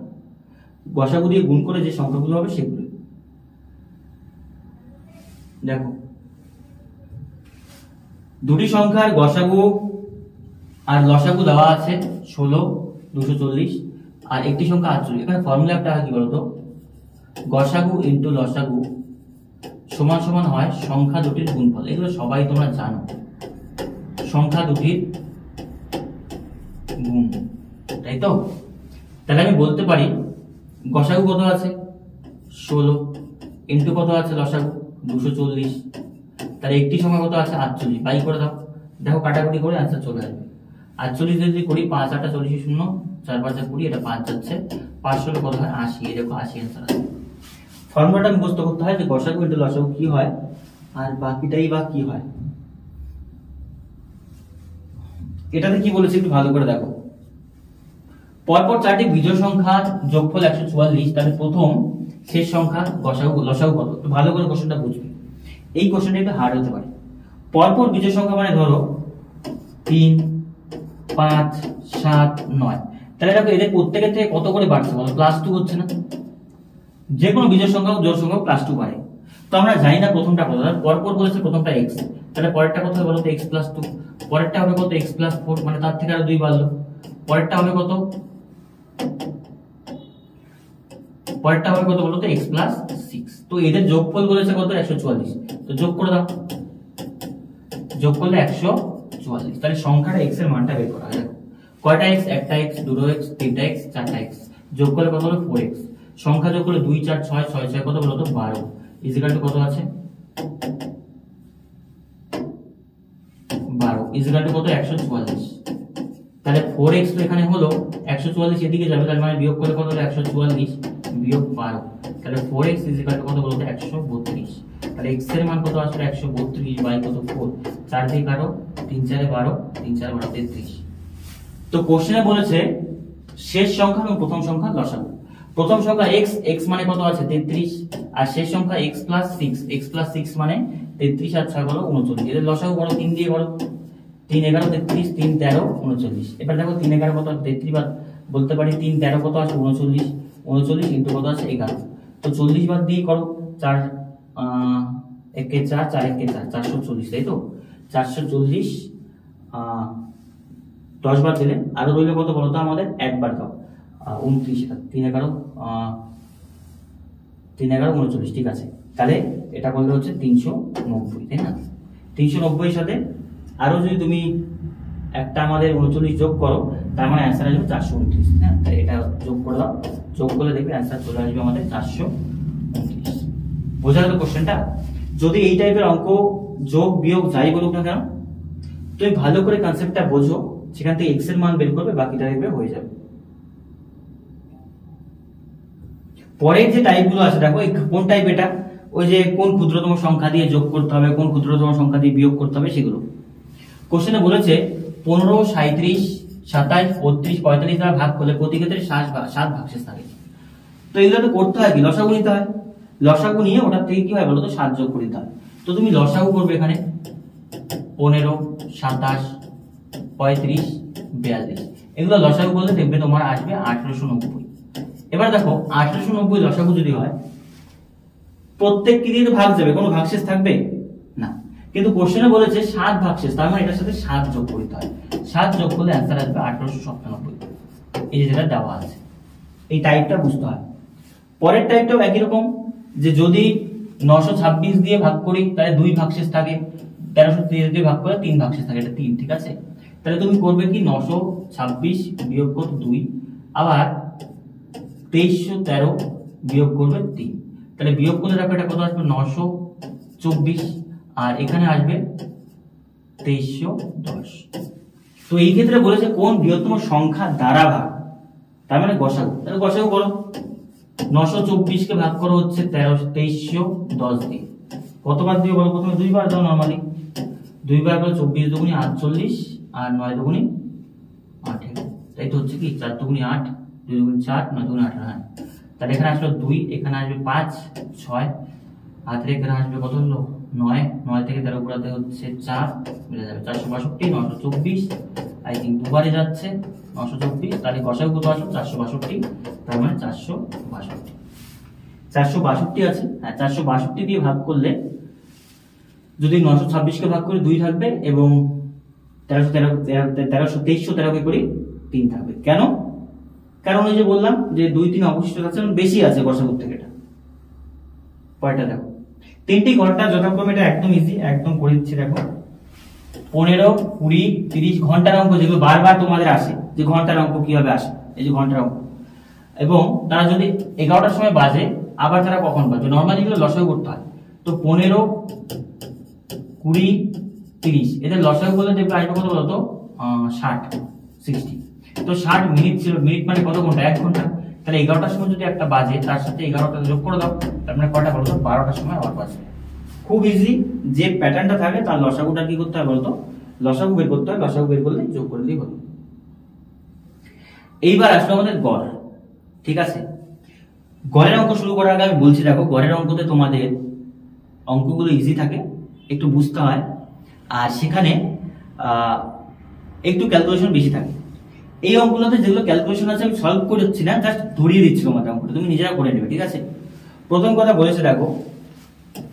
S1: গসাগু দিয়ে গুণ করে যে সংখ্যাগুলো হবে সেগুলো দেখো। দুটি সংখ্যার গসাগু আর লসাগু দেওয়া আছে 16 240 আর একটি সংখ্যা 48। এখানে ফর্মুলাটা কি বলতো? গসাগু ইনটু লসাগু সমান সমান হয় সংখ্যা দুটির গুণফল। এগুলো সবাই তোমরা জানো, সংখ্যা দুটির গুণ, তাই তো? তাহলে আমি বলতে পারি গসাগু কত আছে? 16 ইনটু কত আছে? লসাগু 240। তাহলে একটি সংখ্যা কত আছে? 48। বাই করে দাও, দেখো কাটাকুটি করে আনসার চলে আসবে। 48 যদি করি 5 8 40 0 4 5 20, এটা 5 যাচ্ছে, 5 16 কত হয়? 80। এই দেখো 80 আনসার আছে। ফর্মুলাটা মুখস্থ করতে হয় যে গসাগু ইনটু লসাগু কি হয় আর বাকিটাই বা কি হয়। এটাতে কি বলেছে একটু ভালো করে দেখো। পরপর 4টি বিজোড় সংখ্যার যোগফল 144, তাহলে প্রথম শেষ সংখ্যা গসাগু লসাগু কত? একটু ভালো করে কোশ্চেনটা বুঝবে। এই কোশ্চেনটা একটু হার্ড হতে পারে। পরপর বিজোড় সংখ্যা মানে ধরো 3 5 7 9, তাহলে দেখো এদের প্রত্যেকের থেকে কত করে বাড়ছে বলো? +2 হচ্ছে না? যে কোনো বিজোড় সংখ্যা জোড় সংখ্যা +2 বাড়ে। তো আমরা জানি না প্রথমটা কত, পরপর বলেছে প্রথমটা x, তাহলে পরেরটা কত হবে বলো তো? x + 2। পরেরটা হবে কত? x + 4, মানে তার থেকে আরো 2 বাড়লো। পরেরটা হবে কত? পরেরটা হবে কত বলো তো? x + 6। তো এদের যোগফল বলেছে কত? 144। তো যোগ করে দাও, যোগ করলে 144। তাহলে সংখ্যাটা x এর মানটা বের করা যায়। কয়টা x? একটা x, দুটো x, তিনটা x, চারটা x। যোগ করলে কত হলো? 4x। সংখ্যা যোগ করলে 2 4 6 6 6 কত বলো তো? 12 ইজিক্যাল টু কত আছে? 12 ইজিক্যাল টু কত? 144। তাহলে 4x তো এখানে হলো, 144 এদিকে যাবে, তার মানে বিয়োগ করলে কত হলো? 144 বিয়োগ 12, তাহলে 4x ইজিক্যাল টু কত বলো তো? 132। তাহলে x এর মান কত আসলে? 132 বাই কত? 4। 4 দিয়ে কাটো, 3 4 12 3 4 12 33। তো কোশ্চেনে বলেছে শেষ সংখ্যা এবং প্রথম সংখ্যা লসাগু। প্রথম সংখ্যা x, x মানে কত আছে? 33, আর শেষ সংখ্যা x + 6, x + 6 মানে 33 আর 6 বলো 39। এদের লসাগু করো 3 দিয়ে করো, 3 11 33 3 13 39। এবার দেখো 3 11 কত? 33 বাদ বলতে পারি 3 13 কত আছে? 39, 39 ইনটু কত আছে? 11। তো 40 বাদ দিয়ে করো, 4 1 কে 4 4 1 কে 4 440, তাই তো? 440 10 বার দিলে আরো রইল কত বলো তো আমাদের, একবার দাও 29, 3 11 3 11 39, ঠিক আছে। তাহলে এটা করলে হচ্ছে 390, তাই না? 390 সাথে আরো যদি তুমি একটা আমাদের 39 যোগ করো, তার মানে অ্যান্সার আসবে 429। হ্যাঁ, তাহলে এটা যোগ করে দাও, যোগ করলে দেখবে অ্যান্সার চলে আসবে আমাদের 429। বোঝা গেল কোশ্চেনটা? যদি এই টাইপের অঙ্ক যোগ বিয়োগ যাই বলুক না কেন, তুমি ভালো করে কনসেপ্টটা বোঝো, সেখান থেকে এক্স এর মান বের করবে, বাকিটা দেখবে হয়ে যাবে। পরের যে টাইপগুলো আছে দেখো, কোন টাইপ এটা, ওই যে কোন ক্ষুদ্রতম সংখ্যা দিয়ে যোগ করতে হবে, কোন ক্ষুদ্রতম সংখ্যা দিয়ে বিয়োগ করতে হবে, সেগুলো কোশ্চেনে বলেছে 15, 37, 27, 32, 45 দ্বারা ভাগ করলে প্রতি ক্ষেত্রে 7 ভাগশেষ থাকে। তো এগুলো তো করতে হয় কি, লসাগু নিতে হয়। লসাগু নিয়ে ওটার থেকে কি হয় বলো তো, 7 যোগ করে দিতে হয়। তো তুমি লসাগু করবে এখানে 15, 27, 35, 42, এগুলো লসাগু করলে দেখবে তোমার আসবে 1890। এবার দেখো 1890 লসাগু যদি হয়, প্রত্যেক কি দিয়ে ভাগ যাবে, কোনো ভাগশেষ থাকবে না, কিন্তু কোশ্চেনে বলেছে 7 ভাগশেষ, তার মানে এটার সাথে 7 যোগ করতে হয়। 7 যোগ করলে অ্যান্সার আসবে 1897। এই যেটা দেওয়া আছে, এই টাইপটা বুঝতে হয়। পরের টাইপটাও একই রকম, যে যদি 926 দিয়ে ভাগ করি তাহলে 2 ভাগশেষ থাকে, 1330 দিয়ে ভাগ করে 3 ভাগশেষ থাকে, এটা 3, ঠিক আছে। তাহলে তুমি করবে কি 926 বিয়োগ করো 2, আবার 2313 বিয়োগ করবে 3, তাহলে বিয়োগ করলে দেখো এটা কত আসবে 924, আর এখানে আসবে 2310। তো এই ক্ষেত্রে বলেছে কোন বৃহত্তম সংখ্যা দ্বারা ভাগ, তার মানে গসাগু। তাহলে গসাগু করো, 924 কে ভাগ করো হচ্ছে 2310 দিয়ে, কতবার দিয়ে বলো, প্রথমে 2 বার দাও নরমালি, 2 বার করে 24 দুগুনি 48, আর 9 দুগুনি 8, তাই তো হচ্ছে কি 4 দুগুনি 8, 2 দুগুনি 4, 9 দুগুনি 18। তাহলে এখানে আসলো 2, এখানে আসবে 5, 6, আর এখানে আসবে কত হলো 9, 9 থেকে 13 গুণাতে হচ্ছে 4, মিলে যাবে 462, 924, আই থিংক দুবারই যাচ্ছে 924, তাহলে গসাগু কত আসবে 462, তার মানে 462। 462 আছে, হ্যাঁ 462 দিয়ে ভাগ করলে যদি 926 কে ভাগ করে 2 থাকবে, এবং 1313 কে করি 3 থাকবে। কেন? কারণ ওই যে বললাম যে 2 3 অবশিষ্ট আছে, বেশি আছে গসাগু থেকে। এটা পরেরটা দেখো, 3টি ঘন্টা যথাক্রমে, এটা একদম ইজি, একদম করে দিচ্ছি দেখো, 15, 20, 30 ঘন্টার অঙ্ক, যেগুলো বারবার তোমাদের আসে, যে ঘন্টার অঙ্ক কিভাবে আসে, এই যে ঘন্টার অঙ্ক। এবং তারা যদি 11টার সময় বাজে, আবার তারা কখন বাজবে, নরমালি এগুলো লসাগু করতে হয়। তো 15, 20, 30 এদের লসাগু করলে দেখবে আসবে কত বলতো 60। তো 60 মিনিট ছিল, মিনিট মানে কত ঘন্টা, 1 ঘন্টা। তাহলে 11টার সময় যদি একটা বাজে, তার সাথে 11টা যোগ করে দাও, তার মানে কয়টা বলতো 12টার সময় আবার বাজে। খুব ইজি, যে প্যাটার্নটা থাকে তার লসাগুটা কি করতে হয় বলতো, লসাগু বের করতে হয়, লসাগু বের করলে যোগ করে দিলেই হলো। এইবার আসলে আমাদের গড়, ঠিক আছে। গড়ের অঙ্ক শুরু করার আগে আমি বলছি দেখো, গড়ের অঙ্কতে তোমাদের অঙ্কগুলো ইজি থাকে, একটু বুঝতে হয়, আর সেখানে একটু ক্যালকুলেশন বেশি থাকে। এই অঙ্কগুলোতে যেগুলো ক্যালকুলেশন আছে আমি সলভ করছি না, জাস্ট ধরিয়ে দিচ্ছি তোমাদের, অঙ্কটা তুমি নিজেরা করে নেবে, ঠিক আছে। প্রথম কথা বলেছে দেখো,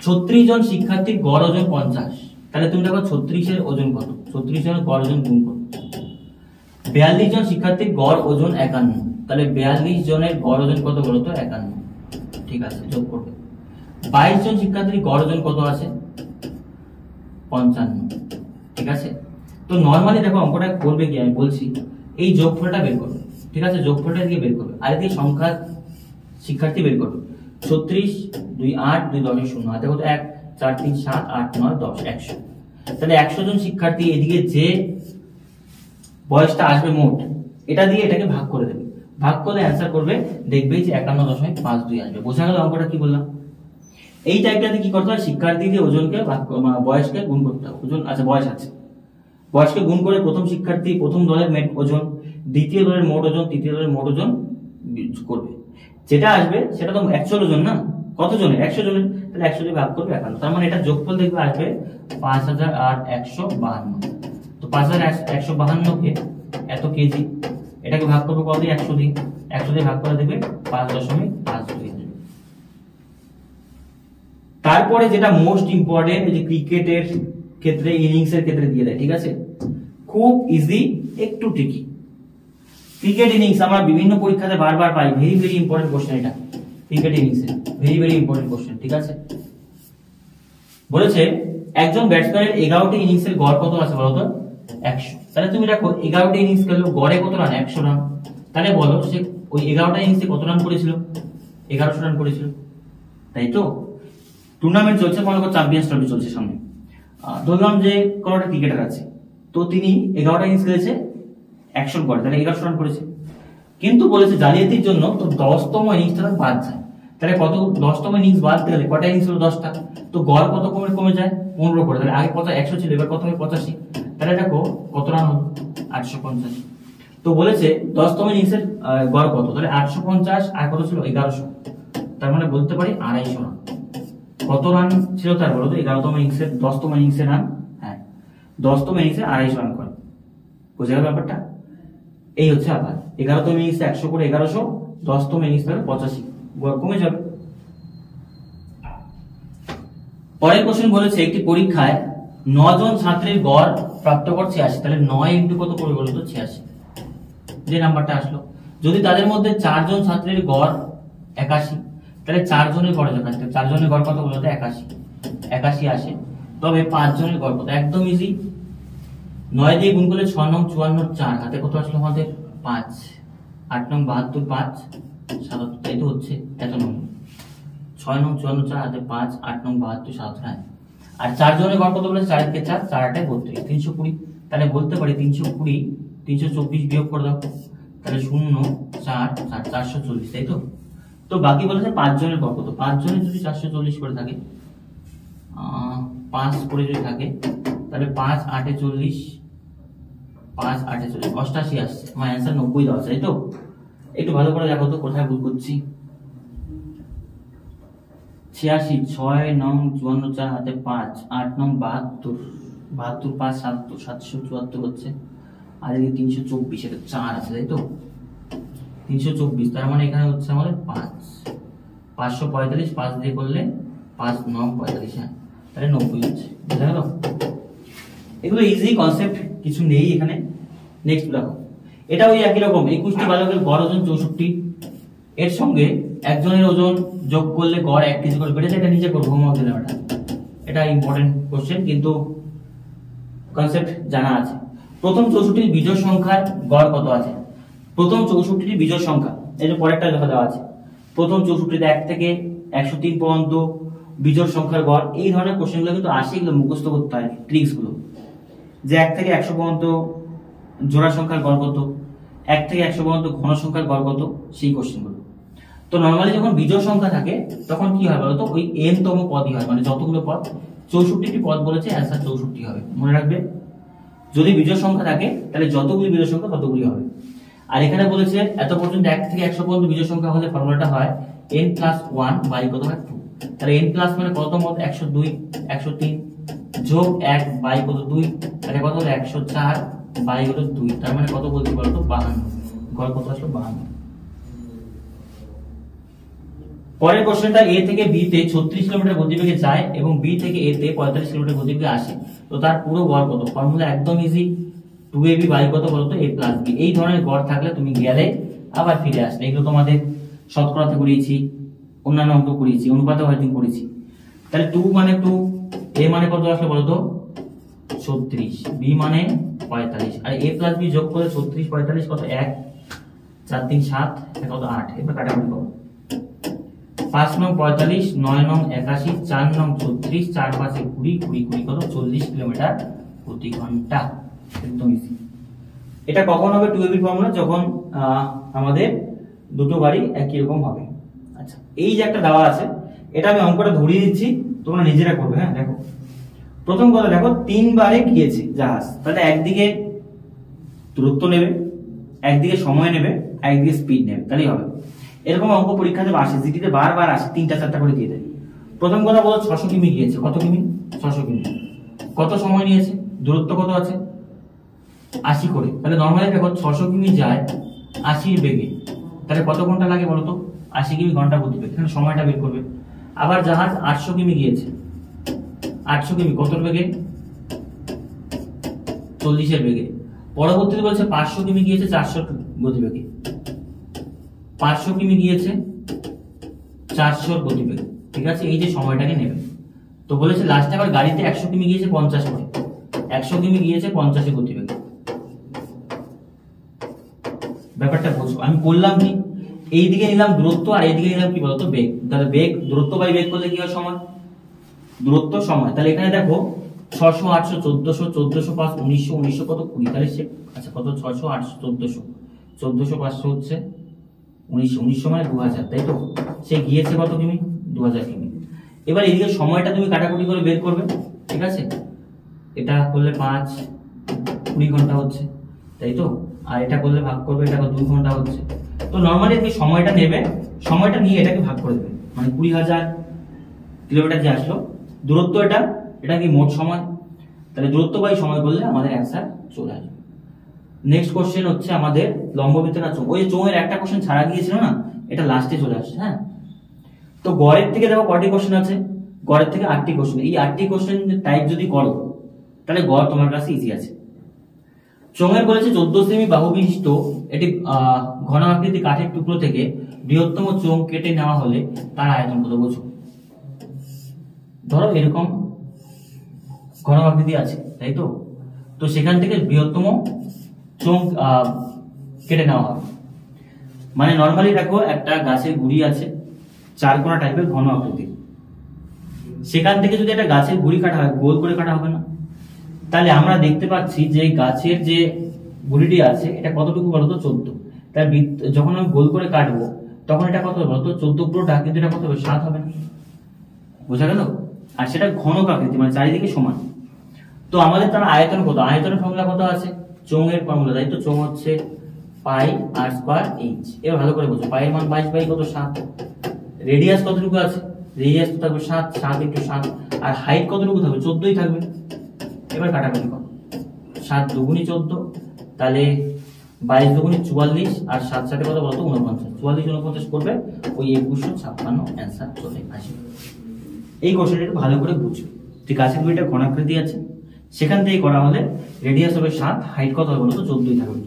S1: 36 জন শিক্ষার্থীর গড় ওজন 50, তাহলে তুমি দেখো 36 এর ওজন কত, 36 জনের গড় ওজন গুণ করো। 42 জন শিক্ষার্থীর গড় ওজন 51, তাহলে 42 জনের গড় ওজন কত বলো তো 51, ঠিক আছে, যোগ করবে। 22 জন শিক্ষার্থীর গড় ওজন কত আছে 55, ঠিক আছে। তো নরমালি দেখো অঙ্কটা করবে কি, আমি বলছি এই যোগফলটা বের করবে, ঠিক আছে, যোগফলটা দিয়ে বের করবে, আর এদিকে সংখ্যা শিক্ষার্থী বের করবে। 36, 2 8, 2 10 0, হাতে কত 1 4 3 7 8 9 10, 100। তাহলে 100 জন শিক্ষার্থী, এদিকে যে বয়সটা আসবে মোট, এটা দিয়ে এটাকে ভাগ করে দেবে, ভাগ করলে অ্যান্সার করবে, দেখবে যে 51.52 আসবে। বোঝা গেল অঙ্কটা কি বললাম। এই টাইপটাতে কি করতে হয়, শিক্ষার্থী দিয়ে ওজনকে ভাগ, বয়সকে গুণ করতে হবে। ওজন আচ্ছা, বয়স আছে, বয়সকে গুণ করে প্রথম শিক্ষার্থী, প্রথম দলের মোট ওজন, দ্বিতীয় দলের মোট ওজন, তৃতীয় দলের মোট ওজন করবে, যেটা আসবে সেটা তো অ্যাকচুয়াল ওজন না, কত জনের 100 জনের, তাহলে 100 দিয়ে ভাগ করবে 51, তার মানে এটা যোগফল দেখবে আসবে 5152। তো 5152 কে এত কেজি, এটাকে ভাগ করবে কত দিয়ে 100 দিয়ে, 100 দিয়ে ভাগ করে দেবে 5.52। তারপরে যেটা মোস্ট ইম্পর্টেন্ট, যে ক্রিকেটের ক্ষেত্রে, ইনিংসের ক্ষেত্রে দিয়ে দেয়, ঠিক আছে, খুব ইজি, একটু ট্রিকি। ক্রিকেট ইনিংস আমরা বিভিন্ন পরীক্ষাতে বারবার পাই, ভেরি ভেরি ইম্পর্টেন্ট কোশ্চেন এটা। ক্রিকেট ইনিংসে ভেরি ভেরি ইম্পর্টেন্ট কোশ্চেন, ঠিক আছে। বলেছে একজন ব্যাটসম্যানের 11টি ইনিংসের গড় কত আছে বলতো? 100। তাহলে তুমি দেখো 11টি ইনিংস খেললো, গড়ে কত রান? 100 রান। তাহলে বলো সে ওই 11টা ইনিংসে কত রান করেছিল? 1100 রান করেছিল, তাই তো। টুর্নামেন্ট চলছে, মনে করো চ্যাম্পিয়ন্স ট্রফি চলছে সামনে, ধরলাম যে কোনো একটা ক্রিকেটার আছে, তো তিনি 11টা ইনিংস খেলেছে 100 গড়ে, তাহলে 1100 রান করেছে। কিন্তু বলেছে জালিয়াতির জন্য তো 10তম ইনিংসটা বাদ যায়। তাহলে কত? 10তম ইনিংস বাদ গেলে কটা ইনিংস হলো? 10টা। তো গড় কত কমে যায়? 15 করে। তাহলে আগে কত? 100 ছিল, এবার কত হবে? 85। তাহলে দেখো কত রান হলো? 850। তো বলেছে 10তম ইনিংসের গড় কত? তাহলে 850 আর কত ছিল? 1100। তার মানে বলতে পারি 250 রান। কত রান ছিল তার বলো তো? 11তম ইনিংসের 10তম ইনিংসের রান, হ্যাঁ 10তম ইনিংসে 250 রান করে। বুঝে গেল ব্যাপারটা? এই হচ্ছে আবার 11তম ইনিংসে 100 করে 1100, 10তম ইনিংসে 85, গড় কমে যাবে। পরের কোশ্চেন বলেছে একটি পরীক্ষায় 9 জন ছাত্রের গড় প্রাপ্তকর 86। তাহলে 9 ইন্টু কত করে বলতো? 86, যে নাম্বারটা আসলো। যদি তাদের মধ্যে 4 জন ছাত্রের গড় 81, তাহলে 4 জনের গড় লেখা আছে। 4 জনের গড় কত বলতো? 81 আসে। তবে 5 জনের গড় কত? একদম ইজি, 9 দিয়ে গুণ করলে 6 9 54, 4 হাতে কত আসলো আমাদের? 5, 8 9 72, 5 77, তাই তো হচ্ছে এত নম্বর। 6 9 54, 4 হাতে 5, 8 9 72, 77। আর 4 জনের গড় কত বলেছে? 4 কে 4, 4 8 32, 320। তাহলে বলতে পারি 320, 324 বিয়োগ করে দাও, তাহলে 0 4 4 440, তাই তো। তো বাকি বলেছে 5 জনের গড় কত? 5 জনের যদি 440 করে থাকে, 5 করে যদি থাকে, তাহলে 5 8 40, 5 8 40, 88 আসছে। আমার অ্যান্সার 90 দেওয়া আছে, তাই তো। একটু ভালো করে দেখো তো কোথায় ভুল করছি। 86, 6 9 54, 4 হাতে 5, 8 9 72, 72 5 70, 774 হচ্ছে। আর এদিকে 324, এটা 4 আছে, তাই তো। 324, তার মানে এখানে হচ্ছে আমাদের 5, 545, 5 দিয়ে করলে 5 9 45, হ্যাঁ তাহলে 90 হচ্ছে। বুঝা গেল? এগুলো ইজি কনসেপ্ট, কিছু নেই এখানে। নেক্সট দেখো, এটা ওই একই রকম 21টি বালকের গড় ওজন 64, এর সঙ্গে একজনের ওজন যোগ করলে গড় 1 কেজি করে বেড়ে যায়। এটা নিচে করবো, হোমওয়ার্ক দিলাম এটা। এটা ইম্পর্টেন্ট কোশ্চেন, কিন্তু কনসেপ্ট জানা আছে। প্রথম 64টির বিজোড় সংখ্যার গড় কত আছে? প্রথম 64টির বিজোড় সংখ্যা, এই যে পরেরটা দেখা দেওয়া আছে। প্রথম 64টিতে 1 থেকে 103 পর্যন্ত বিজোড় সংখ্যার গড়। এই ধরনের কোশ্চেনগুলো কিন্তু আসে, এগুলো মুখস্থ করতে হয়, ট্রিক্স গুলো। যে 1 থেকে 100 পর্যন্ত জোড়া সংখ্যার গড় কত, 1 থেকে 100 পর্যন্ত ঘন সংখ্যার গড় কত, সেই কোশ্চেনগুলো। তো নরমালি যখন বিজোড় সংখ্যা থাকে তখন কি হয় বলতো? ওই n তম পদই হয়, মানে যতগুলো পদ, 64টি পদ বলেছে, অ্যান্সার 64 হবে, মনে রাখবে। যদি বিজোড় সংখ্যা থাকে তাহলে যতগুলি বিজোড় সংখ্যা ততগুলি হবে। আর এখানে বলেছে এত পর্যন্ত 1 থেকে 100 পর্যন্ত বিজোড় সংখ্যা হলে ফর্মুলাটা হয় n + 1 বাই কত হয় 2। তাহলে n প্লাস মানে কত মত? 102 103 যোগ 1 বাই কত 2, তাহলে কত হলো? 104 বাই হলো 2, তার মানে কত বলতে বলতো? 52। গড় কত আসলো? 52। পরের কোশ্চেনটা a থেকে b তে 36 কিলোমিটার গতিবেগে যায় এবং b থেকে a তে 45 কিলোমিটার গতিবেগে আসে, তো তার পুরো গড় কত? ফর্মুলা একদম ইজি, 2ab বাই কত বলতো? a + b। এই ধরনের গড় থাকলে তুমি গেলে আবার ফিরে আসলে, এগুলো তোমাদের শতকরাতে করিয়েছি, অন্যান্য অঙ্ক করিয়েছি, অনুপাতে হয়তো করেছি। তাহলে 2 মানে 2, a মানে কত আসলে বলতো? 36, b মানে 45, আর a + b যোগ করে 36 45 কত? 1 4 3 7, কত 8। এবার কাটাকুটি করো, 5 9 45, 9 9 81, 4 9 36, 4 5 20, 20 20 কত? 40 কিলোমিটার প্রতি ঘন্টা। একদম ইজি। এটা কখন হবে 2ab ফর্মুলা? যখন আমাদের দুটো গাড়ি একই রকম হবে। আচ্ছা, এই যে একটা দেওয়া আছে, এটা আমি অঙ্কটা ধরিয়ে দিচ্ছি, তোমরা নিজেরা করবে। হ্যাঁ দেখো, প্রথম কথা দেখো, 3 বারে গিয়েছে জাহাজ, তাহলে একদিকে দূরত্ব নেবে, একদিকে সময় নেবে, একদিকে স্পিড নেবে, তাহলেই হবে। এরকম অঙ্ক পরীক্ষাতে আসে, জিডিতে বারবার আসে, 3টা 4টা করে দিয়ে দেয়। প্রথম কথা বলো, 600 কিমি গিয়েছে। কত কিমি? 600 কিমি। কত সময় নিয়েছে? দূরত্ব কত আছে? 80 করে। তাহলে নরমালি দেখো 600 কিমি যায় 80 বেগে, তাহলে কত ঘন্টা লাগে বলতো? 80 কিমি ঘন্টা গতিবেগ। এখানে সময়টা বের করবে। আবার জাহাজ 800 কিমি গিয়েছে, 800 কিমি কত বেগে? 40 এর বেগে। পরবর্তীতে বলছে 500 কিমি গিয়েছে 400 গতিবেগে, 500 কিমি গিয়েছে 400 গতিবেগে, ঠিক আছে। এই যে সময়টাকে নেবে, তো বলেছে লাস্টে আবার গাড়িতে 100 কিমি গিয়েছে 50 করে, 100 কিমি গিয়েছে 50 গতিবেগে। ব্যাপারটা বোঝো, আমি বললাম কি এইদিকে নিলাম দূরত্ব আর এইদিকে নিলাম কি বলতো বেগ, তাহলে বেগ দূরত্ব বাই বেগ করলে কি হয় সময়, দূরত্ব সময়। তাহলে এখানে দেখো 600 800 1400 1400 5 1900 1900 কত 20, তাহলে সে আচ্ছা কত 600 800 1400 1400 500 হচ্ছে 1900 1900 মানে 2000, তাই তো। সে গিয়েছে কত কিমি 2000 কিমি। এবার এদিকে সময়টা তুমি কাটাকুটি করে বের করবে, ঠিক আছে। এটা করলে 5 20 ঘন্টা হচ্ছে, তাই তো। আর এটা করলে ভাগ করবে, এটা 2 ঘন্টা হচ্ছে। তো নরমালি তুমি সময়টা নেবে, সময়টা নিয়ে এটাকে ভাগ করে দেবে, মানে 20,000 কিলোমিটার যে আসলো দূরত্ব, এটা কি মোট সময়, তাহলে দূরত্ব বাই সময় করলে আমাদের অ্যান্সার চলে আসবে। নেক্সট কোশ্চেন হচ্ছে আমাদের লম্ববৃত্তাকার চোঙ। ওই চোঙের একটা কোশ্চেন ছাড়া গিয়েছিল না, এটা লাস্টে চলে আসছে। হ্যাঁ, তো গড়ের থেকে দেখো কয়টি কোশ্চেন আছে, গড়ের থেকে 8টি কোশ্চেন। এই 8টি কোশ্চেন টাইপ যদি করো তাহলে গড় তোমার কাছে ইজি আছে। চোঙের বলেছে 14 সেমি বাহু বিশিষ্ট এটি ঘন আকৃতি কাঠের টুকরো থেকে বৃহত্তম চোঙ কেটে নেওয়া হলে তার আয়তন কত বোঝো। ধরো এরকম ঘন আকৃতি আছে, তাই তো। তো সেখান থেকে বৃহত্তম চোঙ কেটে নেওয়া হবে, মানে নরমালি দেখো একটা গাছের গুড়ি আছে 4 কোণা টাইপের ঘন আকৃতি, সেখান থেকে যদি একটা গাছের গুড়ি কাটা হয় গোল করে কাটা হবে না। তাহলে আমরা দেখতে পাচ্ছি যে গাছের যে গুড়িটি আছে এটা কতটুকু বলতো 14, তাই যখন আমি গোল করে কাটবো তখন এটা কত হবে বলতো 14 পুরোটা, কিন্তু এটা কত হবে 7 হবে না, বোঝা গেল। আর সেটা ঘন আকৃতি মানে চারিদিকে সমান। তো আমাদের তার আয়তন কত, আয়তনের ফর্মুলা কত আছে, চোঙের ফর্মুলা, তাই তো। চোঙ হচ্ছে পাই আর স্কয়ার এইচ। এবার ভালো করে বোঝো, পাই এর মান 22 বাই কত 7। রেডিয়াস কতটুকু আছে, রেডিয়াস তো থাকবে 7, 7 × 7। আর হাইট কতটুকু থাকবে 14ই থাকবে। এবার কাটাকাটি করো, 7 দুগুণি 14, তাহলে 22 দুগুণি 44, আর 7 7 কত বলতো 49, 44 49 করবে ওই 2156 অ্যান্সার চলে আসবে। এই কোশ্চেনটা একটু ভালো করে বুঝো, ঠিক আছে। দুইটা ঘনাকৃতি আছে, সেখান থেকে করা হলে রেডিয়াস হবে 7, হাইট কত হবে বলতো 14ই থাকবে,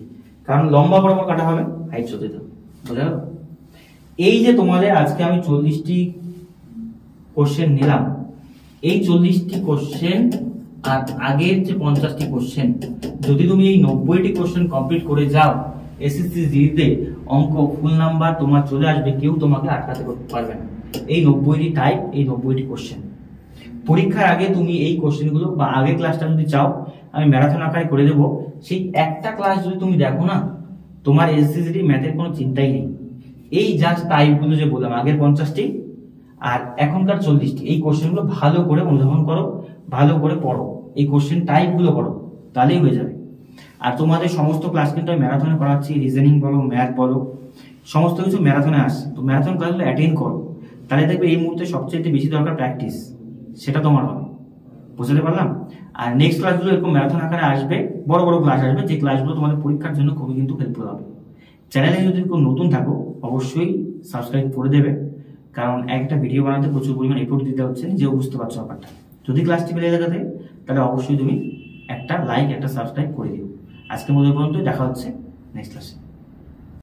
S1: কারণ লম্বা বরাবর কাটা হবে, হাইট 14ই থাকবে, বোঝা গেল। এই যে তোমাদের আজকে আমি 40টি কোশ্চেন নিলাম, এই 40টি কোশ্চেন আর আগের যে 50টি কোশ্চেন, যদি তুমি এই 90টি কোশ্চেন কমপ্লিট করে যাও এসএসসি জিতে অঙ্ক ফুল নাম্বার তোমার চলে আসবে, কেউ তোমাকে আটকাতে পারবে না। এই 90টি টাইপ, এই 90টি কোশ্চেন পরীক্ষার আগে তুমি এই কোশ্চেনগুলো বা আগের ক্লাসটা যদি চাও আমি ম্যারাথন আকারে করে দেবো, সেই একটা ক্লাস যদি তুমি দেখো না তোমার এসএসসি ম্যাথের কোনো চিন্তাই নেই। এই জাস্ট টাইপগুলো যে বললাম আগের 50টি আর এখনকার 40টি, এই কোশ্চেনগুলো ভালো করে অনুধাবন করো, ভালো করে পড়ো, এই কোশ্চেন টাইপগুলো করো, তাহলেই হয়ে যাবে। আর তোমাদের সমস্ত ক্লাস কিন্তু আমি ম্যারাথনে করাচ্ছি, রিজনিং বলো ম্যাথ বলো সমস্ত কিছু ম্যারাথনে আসছে। তো ম্যারাথন ক্লাসগুলো অ্যাটেন্ড করো, তাহলে দেখবে এই মুহূর্তে সবচেয়ে বেশি দরকার প্র্যাকটিস, সেটা তোমার হবে, বুঝতে পারলাম। আর নেক্সট ক্লাসগুলো এরকম ম্যারাথন আকারে আসবে, বড় বড় ক্লাস আসবে, যে ক্লাসগুলো তোমাদের পরীক্ষার জন্য খুবই কিন্তু হেল্পফুল হবে। চ্যানেলে যদি কেউ নতুন থাকো অবশ্যই সাবস্ক্রাইব করে দেবে, কারণ একটা ভিডিও বানাতে প্রচুর পরিমাণ এফোর্ট দিতে হচ্ছে, নিজেও বুঝতে পারছো ব্যাপারটা। যদি ক্লাসটি পেলে থাকে তাহলে অবশ্যই তুমি একটা লাইক একটা সাবস্ক্রাইব করে দিও। আজকের মতো পর্যন্ত, দেখা হচ্ছে নেক্সট ক্লাসে।